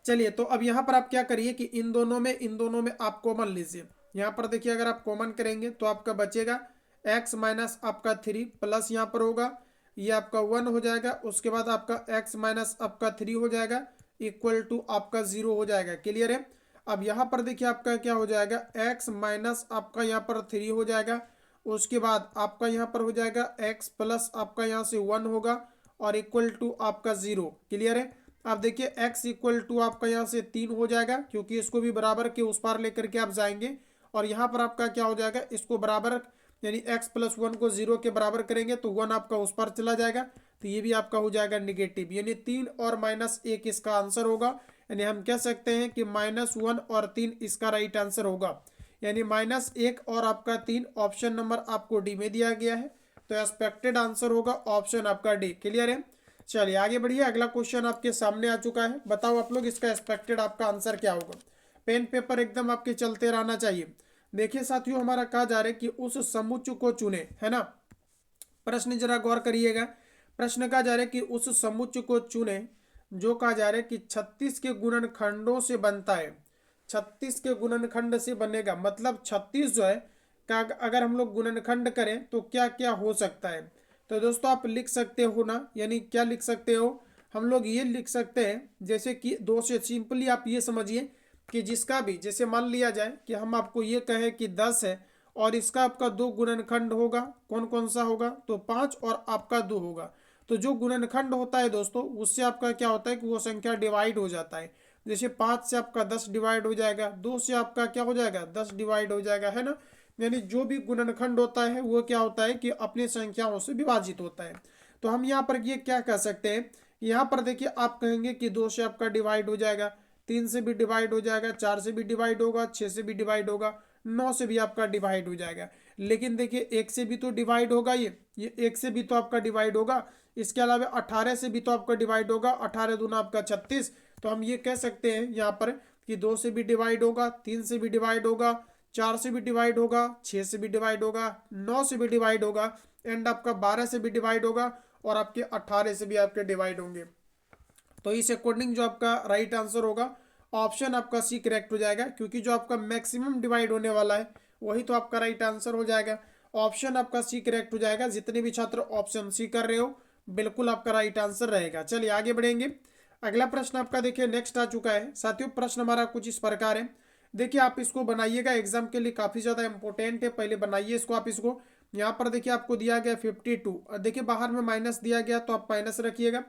S1: चलिए तो अब यहाँ पर आप क्या करिए कि इन दोनों में आप कॉमन लीजिए। यहाँ पर देखिए अगर आप कॉमन करेंगे तो आपका बचेगा x माइनस आपका 3 प्लस यहाँ पर होगा ये आपका 1 हो जाएगा, उसके बाद आपका x माइनस आपका 3 हो जाएगा इक्वल टू आपका 0 हो जाएगा। क्लियर है। अब यहाँ पर देखिए आपका क्या हो जाएगा, x माइनस आपका यहाँ पर 3 हो जाएगा, उसके बाद आपका यहाँ पर हो जाएगा x प्लस आपका यहाँ से 1 होगा और इक्वल टू आपका 0। क्लियर है। अब देखिए x इक्वल टू आपका यहाँ से 3 हो जाएगा, क्योंकि इसको भी बराबर के उस पार लेकर के आप जाएंगे और यहाँ पर आपका क्या हो जाएगा, इसको बराबर यानी x प्लस 1 को 0 के बराबर करेंगे तो 1 आपका उस पर चला जाएगा, तो ये भी आपका हो जाएगा निगेटिव, यानी 3 और माइनस 1 इसका आंसर होगा। यानी हम कह सकते हैं कि -1 और 3 इसका राइट आंसर होगा, यानी -1 और आपका 3 ऑप्शन नंबर आपको डी में दिया गया है, तो एक्सपेक्टेड आंसर होगा ऑप्शन आपका डी। क्लियर है। चलिए आगे बढ़िए। अगला क्वेश्चन आपके सामने आ चुका है, बताओ आप लोग इसका एक्सपेक्टेड आपका आंसर क्या होगा। पेन पेपर एकदम आपके चलते रहना चाहिए। देखिए साथियों हमारा कहा जा रहा है कि उस समुच्चय को चुने, है ना। प्रश्न जरा गौर करिएगा। प्रश्न कहा जा रहा है कि उस समुच्चय को चुने जो कहा जा रहा है कि 36 के गुणनखंडों से बनता है। 36 के गुणनखंड से बनेगा, मतलब 36 जो है का अगर हम लोग गुणनखंड करें तो क्या क्या हो सकता है। तो दोस्तों आप लिख सकते हो ना, यानी क्या लिख सकते हो, हम लोग ये लिख सकते हैं जैसे कि 2 से सिंपली आप ये समझिए कि जिसका भी, जैसे मान लिया जाए कि हम आपको ये कहें कि 10 है और इसका आपका 2 गुणनखंड होगा, कौन कौन सा होगा, तो 5 और आपका 2 होगा। तो जो गुणनखंड होता है दोस्तों उससे आपका क्या होता है कि वो संख्या डिवाइड हो जाता है। जैसे 5 से आपका 10 डिवाइड हो जाएगा, 2 से आपका क्या हो जाएगा 10 डिवाइड हो जाएगा, है ना। यानी जो भी गुणनखंड होता है वो क्या होता है कि अपनी संख्याओं से विभाजित होता है। तो हम यहाँ पर ये क्या कह सकते हैं, यहाँ पर देखिए आप कहेंगे कि 2 से आपका डिवाइड हो जाएगा, 3 से भी डिवाइड हो जाएगा, 4 से भी डिवाइड होगा, 6 से भी डिवाइड होगा, 9 से भी आपका डिवाइड हो जाएगा। लेकिन देखिए 1 से भी तो डिवाइड होगा, ये 1 से भी तो आपका डिवाइड होगा, इसके अलावा 18 से भी तो आपका डिवाइड होगा, 18 दूना आपका 36। तो हम ये कह सकते हैं यहाँ पर कि 2 से भी डिवाइड होगा, 3 से भी डिवाइड होगा, 4 से भी डिवाइड होगा, 6 से भी डिवाइड होगा, 9 से भी डिवाइड होगा, एंड आपका 12 से भी डिवाइड होगा और आपके 18 से भी आपके डिवाइड होंगे। तो इस अकॉर्डिंग जो आपका राइट आंसर होगा ऑप्शन आपका सी करेक्ट हो जाएगा, क्योंकि जो आपका मैक्सिमम डिवाइड होने वाला है वही तो आपका राइट आंसर हो जाएगा। ऑप्शन आपका सी करेक्ट हो जाएगा। जितने भी छात्र ऑप्शन सी कर रहे हो बिल्कुल आपका राइट आंसर रहेगा। चलिए आगे बढ़ेंगे। अगला प्रश्न आपका देखिए नेक्स्ट आ चुका है। साथियों प्रश्न हमारा कुछ इस प्रकार है, देखिए आप इसको बनाइएगा, एग्जाम के लिए काफी ज्यादा इंपॉर्टेंट है, पहले बनाइए इसको। आप इसको यहाँ पर देखिए आपको दिया गया 52 और देखिए बाहर में माइनस दिया गया तो आप माइनस रखिएगा।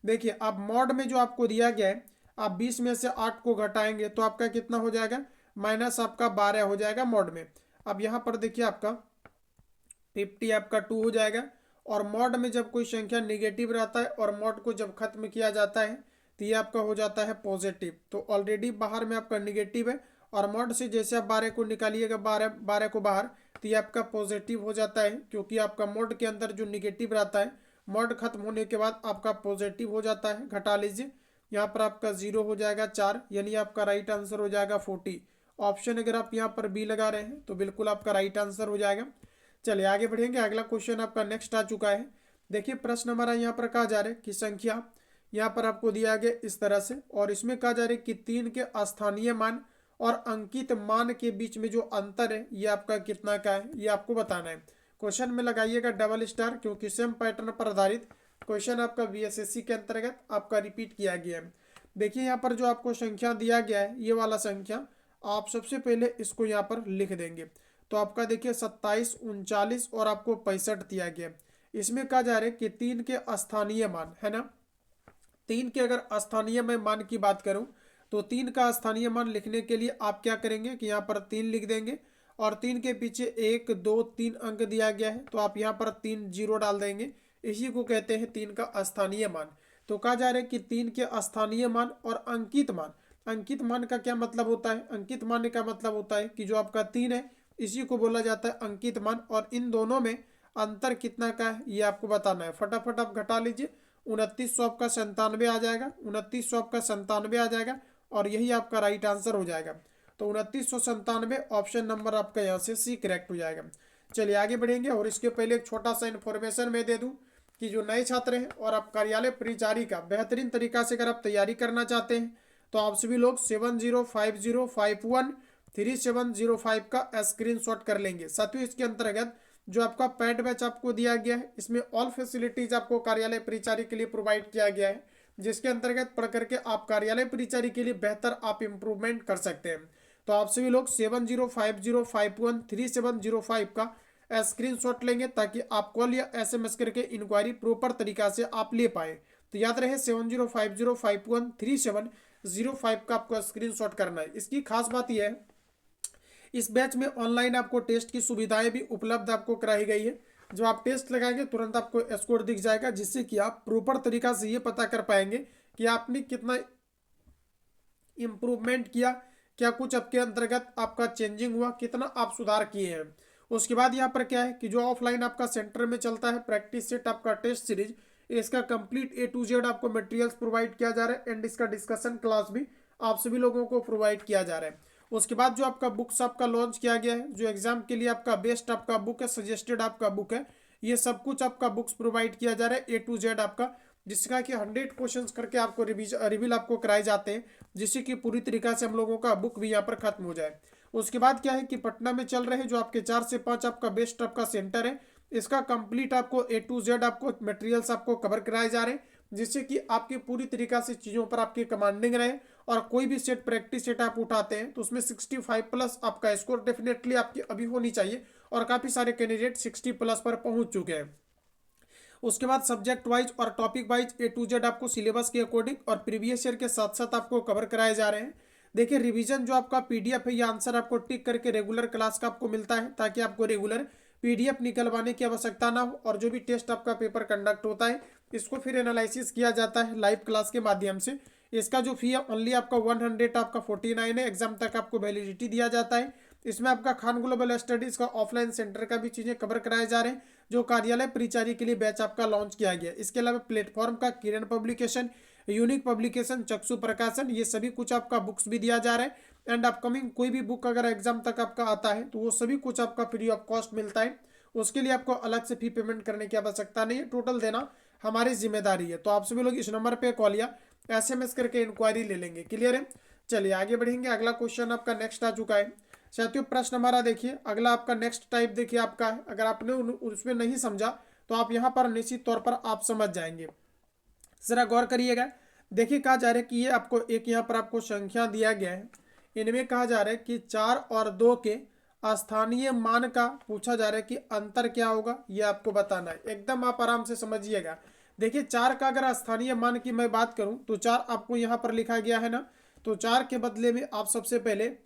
S1: देखिए अब मॉड में जो आपको दिया गया है आप 20 में से 8 को घटाएंगे तो आपका कितना हो जाएगा, माइनस आपका 12 हो जाएगा मॉड में। अब यहाँ पर देखिए आपका 50 आपका 2 हो जाएगा, और मॉड में जब कोई संख्या निगेटिव रहता है और मॉड को जब खत्म किया जाता है तो ये आपका हो जाता है पॉजिटिव। तो ऑलरेडी बाहर में आपका निगेटिव है और मॉड से जैसे आप 12 को निकालिएगा, 12 को बाहर, तो ये आपका पॉजिटिव हो जाता है, क्योंकि आपका मॉड के अंदर जो निगेटिव रहता है मॉड खत्म होने के बाद आपका पॉजिटिव हो जाता है। घटा लीजिए, यहाँ पर आपका 0 हो जाएगा 4, यानी आपका राइट आंसर हो जाएगा 40। ऑप्शन अगर आप यहाँ पर बी लगा रहे हैं तो बिल्कुल आपका राइट आंसर हो जाएगा। चलिए आगे बढ़ेंगे, अगला क्वेश्चन आपका नेक्स्ट आ चुका है। देखिए प्रश्न हमारा यहाँ पर कहा जा रहा है कि संख्या यहाँ पर आपको दिया गया इस तरह से, और इसमें कहा जा रहा है कि 3 के स्थानीय मान और अंकित मान के बीच में जो अंतर है ये आपका कितना का है, ये आपको बताना है। क्वेश्चन में लगाइएगा डबल स्टार, क्योंकि सेम पैटर्न पर आधारित क्वेश्चन आपका बीएसएससी के अंतर्गत आपका रिपीट किया गया है। देखिए यहाँ पर जो आपको संख्या दिया गया है, ये वाला संख्या आप सबसे पहले इसको यहाँ पर लिख देंगे। तो आपका देखिए 27, 39 और आपको 65 दिया गया। इसमें कहा जा रहा है कि 3 के स्थानीय मान है ना, 3 के अगर स्थानीय में मान की बात करूं तो 3 का स्थानीय मान लिखने के लिए आप क्या करेंगे कि यहाँ पर 3 लिख देंगे, और 3 के पीछे 1, 2, 3 अंक दिया गया है, तो आप यहाँ पर 3 जीरो डाल देंगे। इसी को कहते हैं 3 का स्थानीय मान। तो कहा जा रहा है कि 3 के स्थानीय मान और अंकित मान। अंकित मान का क्या मतलब होता है? अंकित मान का मतलब होता है कि जो आपका 3 है इसी को बोला जाता है अंकित मान, और इन दोनों में अंतर कितना का है ये आपको बताना है। फटाफट आप घटा लीजिए, 2900 आपका 97 आ जाएगा, 2900 आपका 97 आ जाएगा, और यही आपका राइट आंसर हो जाएगा। तो 2997 ऑप्शन नंबर आपका यहाँ से सी करेक्ट हो जाएगा। चलिए आगे बढ़ेंगे, और इसके पहले एक छोटा सा इन्फॉर्मेशन मैं दे दूं कि जो नए छात्र हैं और आप कार्यालय परिचारी का बेहतरीन तरीका से अगर आप तैयारी करना चाहते हैं तो आप सभी लोग 7050513705 का स्क्रीनशॉट कर लेंगे। साथियों इसके अंतर्गत जो आपका पैड बैच आपको दिया गया है, इसमें ऑल फैसिलिटीज आपको कार्यालय परिचारी के लिए प्रोवाइड किया गया है, जिसके अंतर्गत पढ़ करके आप कार्यालय परिचारी के लिए बेहतर आप इम्प्रूवमेंट कर सकते हैं। तो आप सभी लोग 7050513705 का स्क्रीनशॉट लेंगे, ताकि आप कॉल या SMS करके इंक्वायरी प्रॉपर तरीका से आप ले पाए। तो याद रहे 7050513705 का आपको स्क्रीनशॉट करना है। इसकी खास बात यह है, इस बैच में ऑनलाइन आपको टेस्ट की सुविधाएं भी उपलब्ध आपको कराई गई है। जब आप टेस्ट लगाएंगे तुरंत आपको स्कोर दिख जाएगा, जिससे कि आप प्रॉपर तरीका से ये पता कर पाएंगे कि आपने कितना इम्प्रूवमेंट किया, क्या कुछ आपके अंतर्गत आपका चेंजिंग हुआ, कितना आप सुधार किए हैं। उसके बाद यहाँ पर क्या है कि जो ऑफलाइन आपका सेंटर में चलता है प्रैक्टिस सेट आपका टेस्ट सीरीज, इसका कंप्लीट A to Z आपको मटेरियल्स प्रोवाइड किया जा रहा है, एंड इसका डिस्कशन क्लास भी आप सभी लोगों को प्रोवाइड किया जा रहा है। उसके बाद जो आपका बुक्स आपका लॉन्च किया गया है, जो एग्जाम के लिए आपका बेस्ट आपका बुक है, सजेस्टेड आपका बुक है, ये सब कुछ आपका बुक्स प्रोवाइड किया जा रहा है A to Z आपका, जिसका कि 100 क्वेश्चंस करके आपको रिवील आपको कराए जाते हैं, जिससे कि पूरी तरीका से हम लोगों का बुक भी यहाँ पर खत्म हो जाए। उसके बाद क्या है कि पटना में चल रहे जो आपके 4 से 5 आपका बेस्ट आपका सेंटर है, इसका कंप्लीट आपको A to Z आपको मटेरियल्स आपको कवर कराए जा रहे हैं, जिससे कि आपके पूरी तरीका से चीज़ों पर आपकी कमांडिंग रहे, और कोई भी सेट प्रैक्टिस सेट आप उठाते हैं तो उसमें 65+ आपका स्कोर डेफिनेटली आपकी अभी होनी चाहिए, और काफ़ी सारे कैंडिडेट 60+ पर पहुंच चुके हैं। उसके बाद सब्जेक्ट वाइज और topic wise A to Z आपको सिलेबस के अकॉर्डिंग और प्रीवियस ईयर के साथ साथ आपको कवर कराए जा रहे हैं। देखिए रिवीजन जो आपका PDF है, ये आंसर आपको टिक करके रेगुलर क्लास का आपको मिलता है, ताकि आपको रेगुलर PDF निकलवाने की आवश्यकता ना हो, और जो भी टेस्ट आपका पेपर कंडक्ट होता है इसको फिर एनालिसिस किया जाता है लाइव क्लास के माध्यम से। इसका जो फी है ओनली आपका 100 आपका 49 है, एग्जाम तक आपको वैलिडिटी दिया जाता है। इसमें आपका खान ग्लोबल स्टडीज का ऑफलाइन सेंटर का भी चीज़ें कवर कराए जा रहे हैं, जो कार्यालय परिचारी के लिए बैच आपका लॉन्च किया गया। इसके अलावा प्लेटफॉर्म का किरण पब्लिकेशन, यूनिक पब्लिकेशन, चक्षु प्रकाशन, ये सभी कुछ आपका बुक्स भी दिया जा रहा है, एंड अपकमिंग कोई भी बुक अगर एग्जाम तक आपका आता है तो वो सभी कुछ आपका फ्री ऑफ कॉस्ट मिलता है। उसके लिए आपको अलग से फी पेमेंट करने की आवश्यकता नहीं है, टोटल देना हमारी जिम्मेदारी है। तो आप सभी लोग इस नंबर पे कॉल या SMS करके इंक्वायरी ले लेंगे। क्लियर है? चलिए आगे बढ़ेंगे, अगला क्वेश्चन आपका नेक्स्ट आ चुका है। साथियों प्रश्न हमारा देखिए, अगला आपका नेक्स्ट टाइप देखिए आपका है, अगर आपने उसमें नहीं समझा तो आप यहाँ पर निश्चित तौर पर आप समझ जाएंगे। जरा गौर करिएगा। देखिए कहा जा रहा है कि ये आपको एक यहाँ पर आपको संख्या दिया गया है, इनमें कहा जा रहा है कि 4 और 2 के स्थानीय मान का पूछा जा रहा है कि अंतर क्या होगा, ये आपको बताना है। एकदम आप आराम से समझिएगा। देखिए 4 का अगर स्थानीय मान की मैं बात करूं तो 4 आपको यहाँ पर लिखा गया है ना, तो 4 के बदले में आप सबसे पहले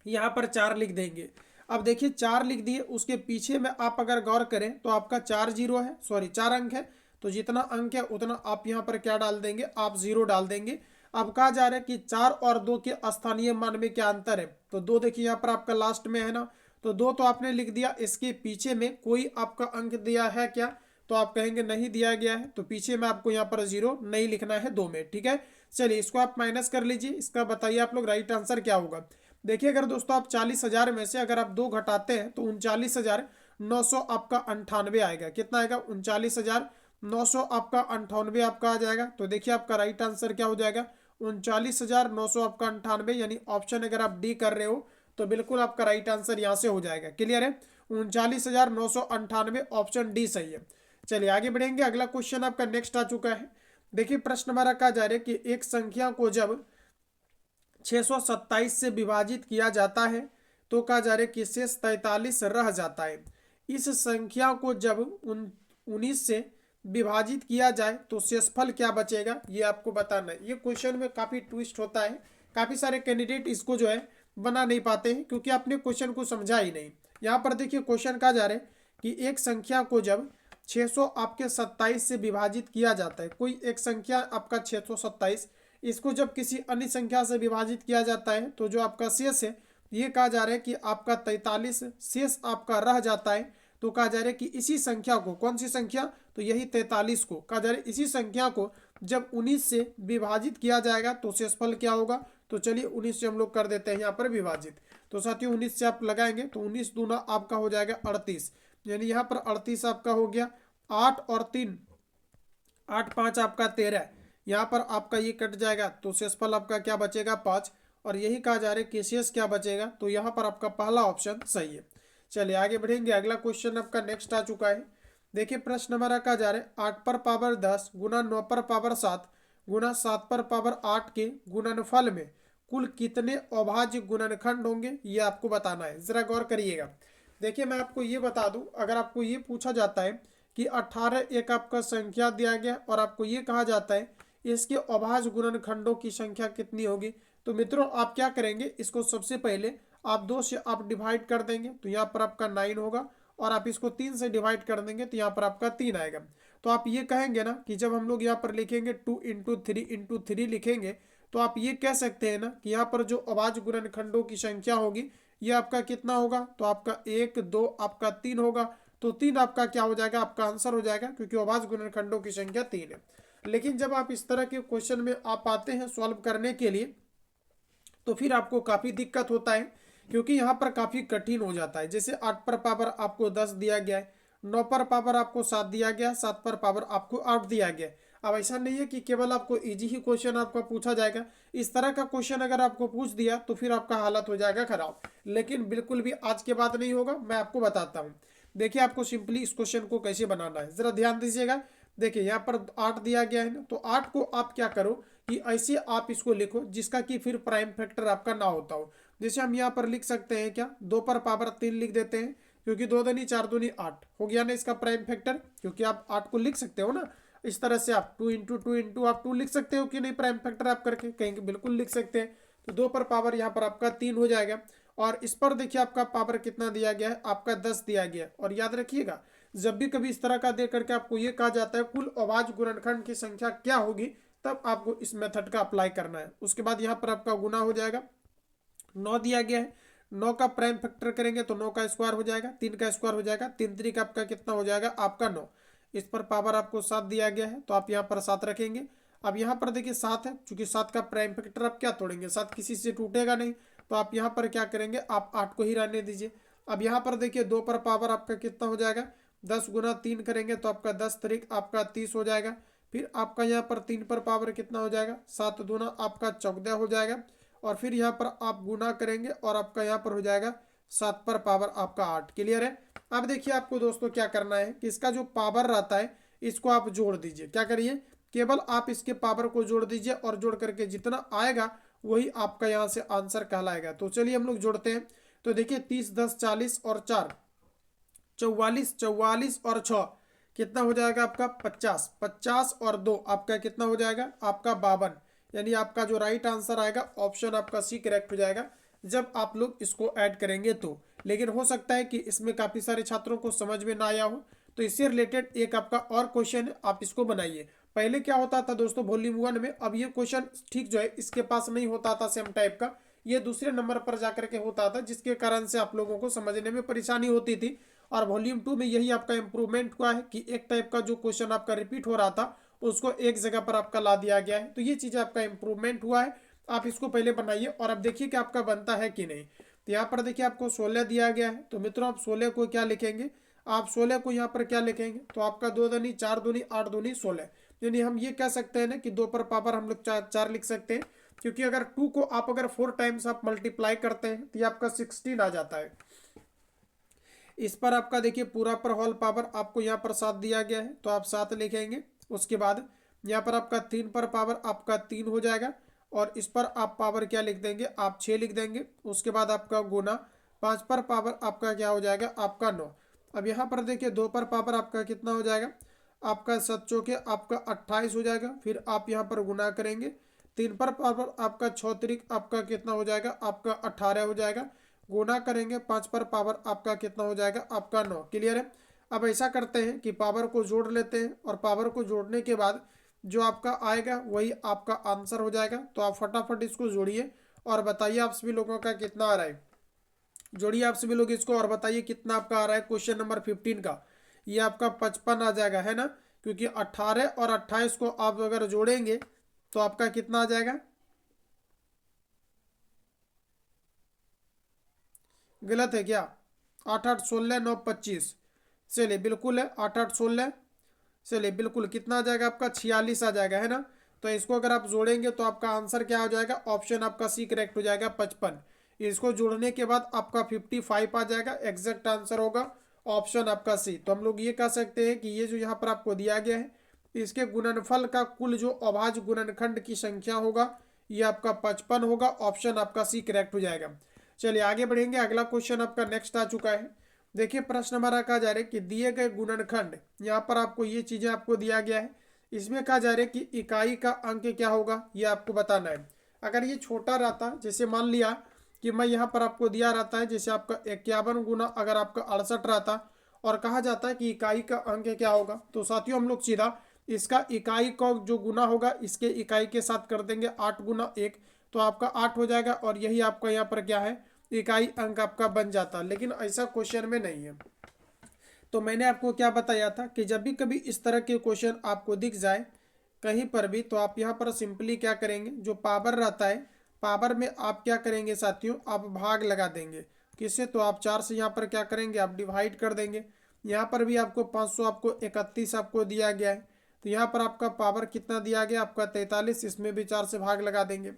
S1: यहाँ पर 4 लिख देंगे। अब देखिए 4 लिख दिए, उसके पीछे में आप अगर गौर करें तो आपका 4 जीरो है, सॉरी 4 अंक है, तो जितना अंक है उतना आप यहाँ पर क्या डाल देंगे, आप 0 डाल देंगे। अब कहा जा रहा है कि 4 और 2 के स्थानीय मान में क्या अंतर है। तो 2 देखिए यहाँ पर आपका लास्ट में है ना, तो 2 तो आपने लिख दिया। इसके पीछे में कोई आपका अंक दिया है क्या, तो आप कहेंगे नहीं दिया गया है, तो पीछे में आपको यहाँ पर 0 नहीं लिखना है 2 में। ठीक है, चलिए इसको आप माइनस कर लीजिए। इसका बताइए आप लोग राइट आंसर क्या होगा। देखिए अगर दोस्तों आप 40,000 में से अगर आप 2 घटाते हैं तो 39,900 आपका 98 आएगा। कितना आएगा, 39,900 आपका 98 आपका आ जाएगा। तो देखिए आपका राइट आंसर क्या हो जाएगा, 39,900 आपका 98, यानी ऑप्शन अगर आप डी कर रहे हो तो बिल्कुल आपका राइट आंसर यहाँ से हो जाएगा। क्लियर है, 39,998 ऑप्शन डी सही है। चलिए आगे बढ़ेंगे, अगला क्वेश्चन आपका नेक्स्ट आ चुका है। देखिए प्रश्न हमारा कहा जा रहा है कि एक संख्या को जब 627 से विभाजित किया जाता है तो कहा जा रहा है कि शेष 43 रह जाता है। इस संख्या को जब 19 से विभाजित किया जाए तो शेषफल क्या बचेगा, ये आपको बताना है। ये क्वेश्चन में काफ़ी ट्विस्ट होता है, काफ़ी सारे कैंडिडेट इसको जो है बना नहीं पाते हैं क्योंकि आपने क्वेश्चन को समझा ही नहीं। यहाँ पर देखिए क्वेश्चन कहा जा रहा है कि एक संख्या को जब 600 आपके 27 से विभाजित किया जाता है, कोई एक संख्या आपका 627, इसको जब किसी अन्य संख्या से विभाजित किया जाता है तो जो आपका शेष है ये कहा जा रहा है कि आपका 43 शेष आपका रह जाता है। तो कहा जा रहा है कि इसी संख्या को, कौन सी संख्या, तो यही 43 को कहा जा रहा है इसी संख्या को जब 19 से विभाजित किया जाएगा तो शेषफल क्या होगा। तो चलिए 19 से हम लोग कर देते हैं यहाँ पर विभाजित। तो साथियों 19 से आप लगाएंगे तो 19 दूना आपका हो जाएगा 38, यानी यहाँ पर 38 आपका हो गया। 8 और 3, 8 5 आपका 13, यहाँ पर आपका ये कट जाएगा तो शेषफल आपका क्या बचेगा 5। और यही कहा जा रहा है कि शेष क्या बचेगा, तो यहाँ पर आपका पहला ऑप्शन सही है। चलिए आगे बढ़ेंगे, अगला क्वेश्चन आपका नेक्स्ट आ चुका है। देखिए प्रश्न हमारा कहा जा रहा है 8 पर पावर 10 गुना 9 पर पावर 7 गुना 7 पर पावर 8 के गुणनफल में कुल कितने अभाज्य गुणनखंड होंगे, ये आपको बताना है। जरा गौर करिएगा। देखिए मैं आपको ये बता दूं, अगर आपको ये पूछा जाता है कि 18 एक आपका संख्या दिया गया और आपको ये कहा जाता है इसके अभाज्य गुणनखंडों की संख्या कितनी होगी, तो मित्रों आप क्या करेंगे, इसको सबसे पहले आप 2 से आप डिवाइड कर देंगे तो यहाँ पर आपका 9 होगा, और आप इसको 3 से डिवाइड कर देंगे तो यहाँ पर आपका 3 आएगा। तो आप ये कहेंगे ना कि जब हम लोग यहाँ पर लिखेंगे 2 इंटू 3 लिखेंगे तो आप ये कह सकते हैं ना कि यहाँ पर जो अभाज्य गुणनखंडों की संख्या होगी ये आपका कितना होगा, तो आपका 1 2 आपका 3 होगा। तो 3 आपका क्या हो जाएगा, आपका आंसर हो जाएगा, क्योंकि अभाज्य गुणनखंडों की संख्या 3 है। लेकिन जब आप इस तरह के क्वेश्चन में आप आते हैं सॉल्व करने के लिए तो फिर आपको काफ़ी दिक्कत होता है, क्योंकि यहाँ पर काफ़ी कठिन हो जाता है। जैसे 8 पर पावर आपको 10 दिया गया है, 9 पर पावर आपको 7 दिया गया, 7 पर पावर आपको 8 दिया गया। अब ऐसा नहीं है कि केवल आपको इजी ही क्वेश्चन आपका पूछा जाएगा। इस तरह का क्वेश्चन अगर आपको पूछ दिया तो फिर आपका हालत हो जाएगा खराब। लेकिन बिल्कुल भी आज के बाद नहीं होगा, मैं आपको बताता हूँ। देखिए आपको सिंपली इस क्वेश्चन को कैसे बनाना है, जरा ध्यान दीजिएगा। देखिए यहाँ पर 8 दिया गया है ना, तो 8 को आप क्या करो कि ऐसे आप इसको लिखो जिसका कि फिर प्राइम फैक्टर आपका ना होता हो। जैसे हम यहाँ पर लिख सकते हैं क्या, 2 पर पावर 3 लिख देते हैं, क्योंकि 2 दूनी 4 दूनी 8 हो गया ना इसका प्राइम फैक्टर। क्योंकि आप 8 को लिख सकते हो ना इस तरह से, आप 2 इंटू 2 इंटू आप 2 लिख सकते हो कि नहीं, प्राइम फैक्टर आप करके कहेंगे बिल्कुल लिख सकते हैं। तो 2 पर पावर यहाँ पर आपका 3 हो जाएगा, और इस पर देखिए आपका पावर कितना दिया गया है, आपका 10 दिया गया है। और याद रखिएगा जब भी कभी इस तरह का दे करके आपको ये कहा जाता है कुल अभाज्य गुणनखंड की संख्या क्या होगी, तब आपको इस मेथड का अप्लाई करना है। उसके बाद यहाँ पर आपका गुना हो जाएगा, 9 दिया गया है, 9 का प्राइम फैक्टर करेंगे तो 9 का स्क्वायर हो जाएगा, 3 का स्क्वायर हो जाएगा, 3 3 का आपका कितना हो जाएगा आपका 9। इस पर पावर आपको 7 दिया गया है तो आप यहाँ पर 7 रखेंगे। अब यहाँ पर देखिए 7 है, चूंकि 7 का प्राइम फैक्टर आप क्या तोड़ेंगे, 7 किसी से टूटेगा नहीं, तो आप यहाँ पर क्या करेंगे, आप 8 को ही रहने दीजिए। अब यहाँ पर देखिए 2 पर पावर आपका कितना हो जाएगा, 10 गुना 3 करेंगे तो आपका 10 तरीक आपका 30 हो जाएगा। फिर आपका यहाँ पर 3 पर पावर कितना हो जाएगा, 7 दूना आपका 14 हो जाएगा। और फिर यहाँ पर आप गुना करेंगे और आपका यहाँ पर हो जाएगा 7 पर पावर आपका 8। क्लियर है। अब देखिए आपको दोस्तों क्या करना है कि इसका जो पावर रहता है इसको आप जोड़ दीजिए। क्या करिए, केवल आप इसके पावर को जोड़ दीजिए और जोड़ करके जितना आएगा वही आपका यहाँ से आंसर कहलाएगा। तो चलिए हम लोग जोड़ते हैं। तो देखिए 30 10 40 और 4 44, 44 और 6 कितना हो जाएगा आपका 50, 50 और 2 आपका कितना हो जाएगा आपका 52। यानी आपका जो राइट आंसर आएगा ऑप्शन आपका सी करेक्ट हो जाएगा जब आप लोग इसको ऐड करेंगे तो। लेकिन हो सकता है कि इसमें काफ़ी सारे छात्रों को समझ में ना आया हो, तो इससे रिलेटेड एक आपका और क्वेश्चन है, आप इसको बनाइए। पहले क्या होता था दोस्तों वॉल्यूम 1 में, अब ये क्वेश्चन ठीक जो है इसके पास नहीं होता था सेम टाइप का, ये दूसरे नंबर पर जाकर के होता था, जिसके कारण से आप लोगों को समझने में परेशानी होती थी। और वॉल्यूम 2 में यही आपका इंप्रूवमेंट हुआ है कि एक टाइप का जो क्वेश्चन आपका रिपीट हो रहा था उसको एक जगह पर आपका ला दिया गया है। तो ये चीज़ आपका इंप्रूवमेंट हुआ है। आप इसको पहले बनाइए और अब देखिए कि आपका बनता है कि नहीं। तो यहाँ पर देखिए आपको 16 दिया गया है, तो मित्रों आप 16 को क्या लिखेंगे, आप 16 को यहाँ पर क्या लिखेंगे, तो आपका 2 दूनी 4 दूनी 8 दूनी 16, यानी हम ये कह सकते हैं ना कि 2 पर पावर हम लोग 4 लिख सकते हैं, क्योंकि अगर 2 को आप अगर 4 टाइम्स आप मल्टीप्लाई करते हैं तो ये आपका 16 आ जाता है। इस पर आपका देखिए पूरा पर होल पावर आपको यहाँ पर 7 दिया गया है, तो आप 7 लिखेंगे। उसके बाद यहाँ पर आपका 3 पर पावर आपका 3 हो जाएगा, और इस पर आप पावर क्या लिख देंगे, आप 6 लिख देंगे। उसके बाद आपका गुना 5 पर पावर आपका क्या हो जाएगा, आपका 9। अब यहाँ पर देखिए 2 पर पावर आपका कितना हो जाएगा, आपका 7 चौके आपका 28 हो जाएगा। फिर आप यहाँ पर गुना करेंगे, 3 पर पावर आपका 6 त्रिक आपका कितना हो जाएगा, आपका 18 हो जाएगा। गुना करेंगे 5 पर पावर आपका कितना हो जाएगा, आपका 9। क्लियर है। अब ऐसा करते हैं कि पावर को जोड़ लेते हैं, और पावर को जोड़ने के बाद जो आपका आएगा वही आपका आंसर हो जाएगा। तो आप फटाफट इसको जोड़िए और बताइए आप सभी लोगों का कितना आ रहा है। जोड़िए आप सभी लोग इसको और बताइए कितना आपका आ रहा है। क्वेश्चन नंबर 15 का ये आपका 55 आ जाएगा, है ना, क्योंकि 18 और 28 को आप अगर जोड़ेंगे तो आपका कितना आ जाएगा, गलत है क्या, 8 8 16 9 25, चलिए बिल्कुल है 8 8 16, चलिए बिल्कुल कितना आ जाएगा आपका 46 आ जाएगा, है ना। तो इसको अगर आप जोड़ेंगे तो आपका आंसर क्या हो जाएगा, ऑप्शन आपका सी करेक्ट हो जाएगा 55। इसको जोड़ने के बाद आपका 55 आ जाएगा, एग्जैक्ट आंसर होगा ऑप्शन आपका सी। तो हम लोग ये कह सकते हैं कि ये जो यहाँ पर आपको दिया गया है इसके गुणनफल का कुल जो अभाज्य गुणनखंड की संख्या होगा ये आपका 55 होगा, ऑप्शन आपका सी करेक्ट हो जाएगा। चलिए आगे बढ़ेंगे, अगला क्वेश्चन आपका नेक्स्ट आ चुका है। देखिए प्रश्न हमारा कहा जा रहा है कि दिए गए गुणनखंड, यहाँ पर आपको ये चीजें आपको दिया गया है, इसमें कहा जा रहा है कि इकाई का अंक क्या होगा ये आपको बताना है। अगर ये छोटा रहता, जैसे मान लिया कि मैं यहाँ पर आपको दिया रहता है जैसे आपका 51 गुना अगर आपका 68 रहता, और कहा जाता है कि इकाई का अंक क्या होगा, तो साथियों हम लोग सीधा इसका इकाई का जो गुना होगा इसके इकाई के साथ कर देंगे 8 गुना 1, तो आपका 8 हो जाएगा, और यही आपका यहाँ पर क्या है, इकाई अंक आपका बन जाता। लेकिन ऐसा क्वेश्चन में नहीं है। तो मैंने आपको क्या बताया था कि जब भी कभी इस तरह के क्वेश्चन आपको दिख जाए कहीं पर भी, तो आप यहाँ पर सिंपली क्या करेंगे, जो पावर रहता है पावर में आप क्या करेंगे साथियों, आप भाग लगा देंगे। किससे, तो आप 4 से यहाँ पर क्या करेंगे, आप डिवाइड कर देंगे। यहाँ पर भी आपको 500 आपको 31 आपको दिया गया है, तो यहाँ पर आपका पावर कितना दिया गया, आपका 43, इसमें भी 4 से भाग लगा देंगे।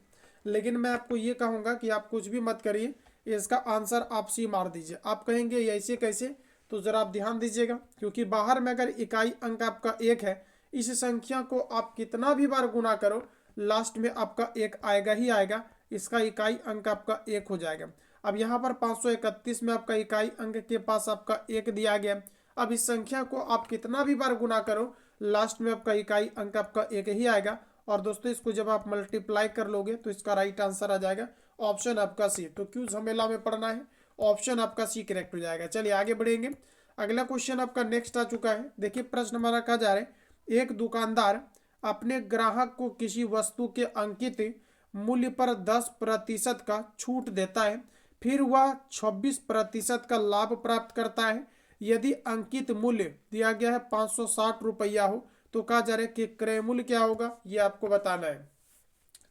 S1: लेकिन मैं आपको ये कहूँगा कि आप कुछ भी मत करिए, इसका आंसर आप सी मार दीजिए। आप कहेंगे ऐसे कैसे, तो ज़रा आप ध्यान दीजिएगा, क्योंकि बाहर में अगर इकाई अंक आपका 1 है, इस संख्या को आप कितना भी बार गुना करो लास्ट में आपका 1 आएगा ही आएगा, इसका इकाई अंक आपका 1 हो जाएगा। अब यहाँ पर 531 में आपका इकाई अंक के पास आपका 1 दिया गया। अब इस संख्या को आप कितना भी बार गुना करो लास्ट में आपका इकाई अंक आपका 1 ही आएगा। और दोस्तों इसको जब आप मल्टीप्लाई कर लोगे तो इसका राइट आंसर आ जाएगा ऑप्शन आपका सी। तो क्यों झमेला में पढ़ना है, ऑप्शन आपका सी करेक्ट हो जाएगा। चलिए आगे बढ़ेंगे, अगला क्वेश्चन आपका नेक्स्ट आ चुका है। देखिए प्रश्न हमारा कहा जा रहा है, एक दुकानदार अपने ग्राहक को किसी वस्तु के अंकित मूल्य पर 10% का छूट देता है, फिर वह 26% का लाभ प्राप्त करता है। यदि अंकित मूल्य दिया गया है 560 रुपया हो, तो कहा जा रहा है कि क्रय मूल्य क्या होगा, ये आपको बताना है।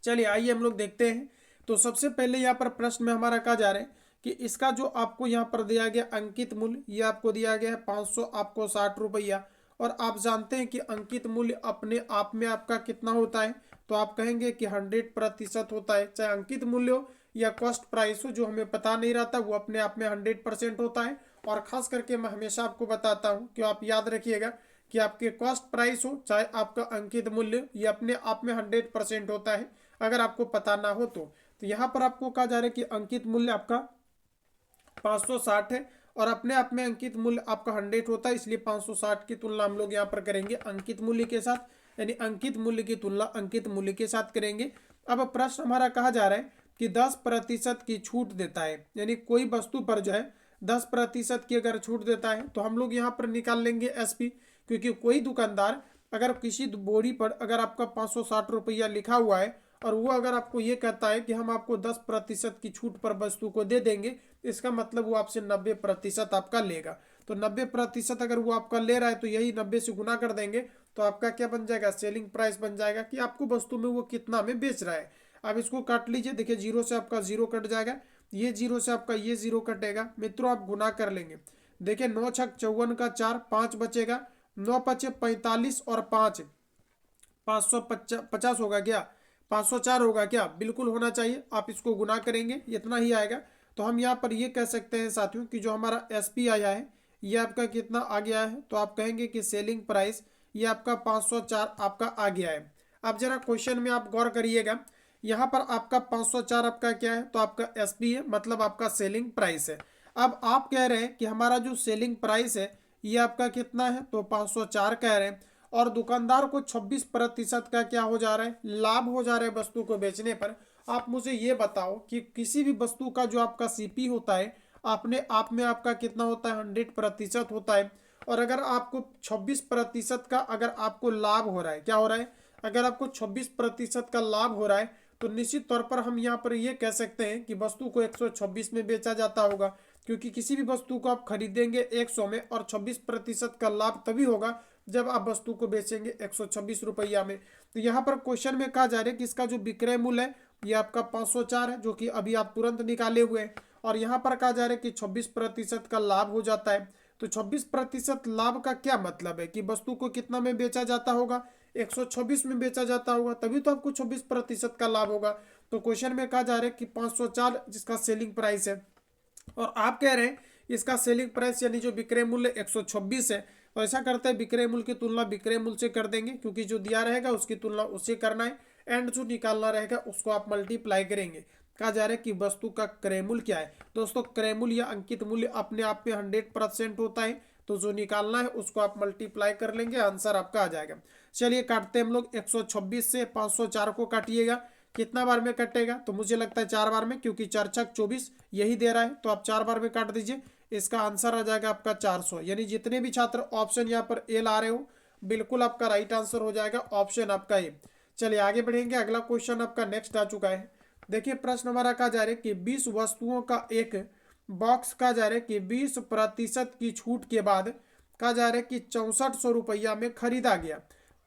S1: चलिए आइए हम लोग देखते हैं। तो सबसे पहले यहाँ पर प्रश्न में हमारा कहा जा रहा है कि इसका जो आपको यहाँ पर दिया गया अंकित मूल्य, ये आपको दिया गया है 500 आपको 60 रुपया। और आप जानते हैं कि अंकित मूल्य अपने आप में आपका कितना होता है, तो आप कहेंगे कि 100% होता है। चाहे अंकित मूल्य हो या कॉस्ट प्राइस हो, जो हमें पता नहीं रहता वो अपने आप में 100% होता है। और खास करके मैं हमेशा आपको बताता हूँ कि आप याद रखिएगा कि आपके कॉस्ट प्राइस हो चाहे आपका अंकित मूल्य, ये अपने आप में 100% होता है, अगर आपको पता ना हो तो। यहाँ पर आपको कहा जा रहा है कि अंकित मूल्य आपका 560 है, और अपने आप में अंकित मूल्य आपका 100 होता है, इसलिए 560 की तुलना हम लोग यहाँ पर करेंगे अंकित मूल्य के साथ, यानी अंकित मूल्य की तुलना अंकित मूल्य के साथ करेंगे। अब प्रश्न हमारा कहा जा रहा है कि 10% की छूट देता है, यानी कोई वस्तु पर जो है 10% की अगर छूट देता है, तो हम लोग यहाँ पर निकाल लेंगे एसपी, क्योंकि कोई दुकानदार अगर किसी बोरी पर अगर आपका 560 रुपया लिखा हुआ है और वो अगर आपको ये कहता है कि हम आपको 10% की छूट पर वस्तु को दे देंगे, इसका मतलब वो आपसे 90% आपका लेगा। तो 90% अगर वो आपका ले रहा है तो यही 90 से गुना कर देंगे तो आपका क्या बन जाएगा, सेलिंग प्राइस बन जाएगा कि आपको वस्तु में वो कितना में बेच रहा है। अब इसको काट लीजिए, देखिए जीरो से आपका जीरो कट जाएगा, ये जीरो से आपका ये जीरो कटेगा। मित्रों आप गुना कर लेंगे, देखिए 9×6 = 54 का 4, 5 बचेगा, 9×5 = 45 और 5 550 होगा क्या, 504 होगा क्या, बिल्कुल होना चाहिए। आप इसको गुना करेंगे इतना ही आएगा। तो हम यहाँ पर ये कह सकते हैं साथियों कि जो हमारा एसपी आया है ये आपका कितना आ गया है, तो आप कहेंगे कि सेलिंग प्राइस ये आपका 504 आपका आ गया है। अब जरा क्वेश्चन में आप गौर करिएगा, यहाँ पर आपका 504 आपका क्या है, तो आपका एसपी है, मतलब आपका सेलिंग प्राइस है। अब आप कह रहे हैं कि हमारा जो सेलिंग प्राइस है ये आपका कितना है, तो 504 कह रहे हैं, और दुकानदार को 26% का क्या हो जा रहा है, लाभ हो जा रहा है वस्तु को बेचने पर। आप मुझे ये बताओ कि किसी भी वस्तु का जो आपका सीपी होता है अपने आप में आपका कितना होता है, 100% होता है। और अगर आपको 26% का अगर आपको लाभ हो रहा है, क्या हो रहा है, अगर आपको 26% का लाभ हो रहा है तो निश्चित तौर पर हम यहाँ पर ये कह सकते हैं कि वस्तु को 126 में बेचा जाता होगा, क्योंकि किसी भी वस्तु को आप खरीदेंगे 100 में और 26% का लाभ तभी होगा जब आप वस्तु को बेचेंगे 126 रुपया में। तो यहाँ पर क्वेश्चन में कहा जा रहा है कि इसका जो विक्रय मूल्य है ये आपका 504 है, जो कि अभी आप तुरंत निकाले हुए हैं। और यहाँ पर कहा जा रहा है कि 26% का लाभ हो जाता है। तो 26% लाभ का क्या मतलब है कि वस्तु को कितना में बेचा जाता होगा, 126 में बेचा जाता होगा, तभी तो आपको 26% का लाभ होगा। तो क्वेश्चन में कहा जा रहा है कि 504 जिसका सेलिंग प्राइस है, और आप कह रहे हैं इसका सेलिंग प्राइस यानी जो विक्रय मूल्य 126 है। तो ऐसा करते हैं विक्रय मूल्य की तुलना विक्रय मूल्य से कर देंगे, क्योंकि जो दिया रहेगा उसकी तुलना उससे करना है, एंड जो निकालना रहेगा उसको आप मल्टीप्लाई करेंगे। कहा जा रहा है कि वस्तु का क्रय मूल्य क्या है। दोस्तों क्रय मूल्य या अंकित मूल्य अपने आप में 100% होता है, तो जो निकालना है उसको आप मल्टीप्लाई कर लेंगे, आंसर आपका आ जाएगा। चलिए काटते हैं हम लोग, 126 से 504 को काटिएगा, कितना बार में कटेगा, तो मुझे लगता है 4 बार में, क्योंकि 4×6 = 24 यही दे रहा है, तो आप 4 बार में काट दीजिए। इसका आंसर आ जाएगा आपका 400। यानी जितने भी छात्र ऑप्शन यहाँ पर ए ला रहे हो बिल्कुल आपका राइट आंसर हो जाएगा ऑप्शन आपका ए। चलिए आगे बढ़ेंगे, अगला क्वेश्चन आपका नेक्स्ट आ चुका है। देखिए प्रश्न हमारा कहा जा रहा है कि 20 वस्तुओं का एक बॉक्स कहा जा रहा है कि 20% की छूट के बाद कहा जा रहा है कि 6400 रुपया में खरीदा गया।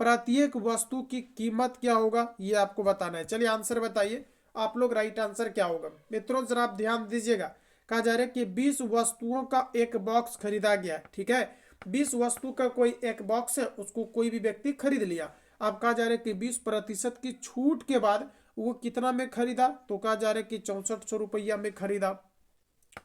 S1: प्रत्येक वस्तु की कीमत क्या होगा ये आपको बताना है। चलिए आंसर बताइए आप लोग, राइट आंसर क्या होगा। मित्रों जरा आप ध्यान दीजिएगा, कहा जा रहा है कि 20 वस्तुओं का एक बॉक्स खरीदा गया, ठीक है। 20 वस्तु का कोई एक बॉक्स है, उसको कोई भी व्यक्ति खरीद लिया। अब कहा जा रहा है कि 20% की छूट के बाद वो कितना में खरीदा, तो कहा जा रहा है कि 6400 रुपया में खरीदा,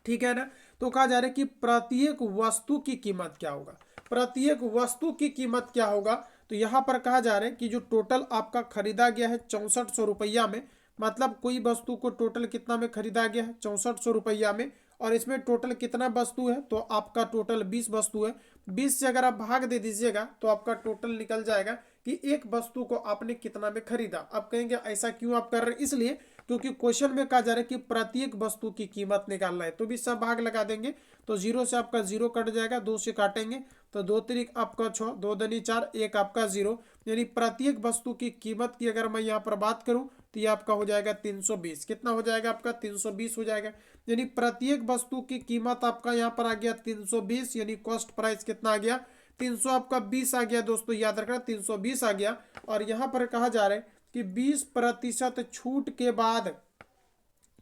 S1: ठीक है ना। तो कहा जा रहा है कि प्रत्येक वस्तु की कीमत क्या होगा, प्रत्येक वस्तु की कीमत क्या होगा। तो यहाँ पर कहा जा रहा है कि जो टोटल आपका खरीदा गया है 6400 रुपया में, मतलब कोई वस्तु को टोटल कितना में खरीदा गया है, 6400 रुपया में, और इसमें टोटल कितना वस्तु है, तो आपका टोटल 20 वस्तु है। 20 से अगर आप भाग दे दीजिएगा तो आपका टोटल निकल जाएगा कि एक वस्तु को आपने कितना में खरीदा। अब कहेंगे ऐसा क्यों आप कर रहे हैं, इसलिए क्योंकि क्वेश्चन में कहा जा रहा है कि प्रत्येक वस्तु की कीमत निकालना है। तो 20 से भाग लगा देंगे तो 0 से आपका 0 कट जाएगा, 2 से काटेंगे तो 2 त्रिक आपका 6, 2 दूनी 4, 1 आपका 0। यानी प्रत्येक वस्तु की कीमत की अगर मैं यहाँ पर बात करूँ तो ये आपका हो जाएगा 320। कितना हो जाएगा आपका, 320 हो जाएगा। यानी प्रत्येक वस्तु की कीमत आपका यहाँ पर आ गया 320, यानी कॉस्ट प्राइस कितना आ गया, 300 आपका 20 आ गया। दोस्तों याद रखना 320 आ गया। और यहाँ पर कहा जा रहा है कि 20% छूट के बाद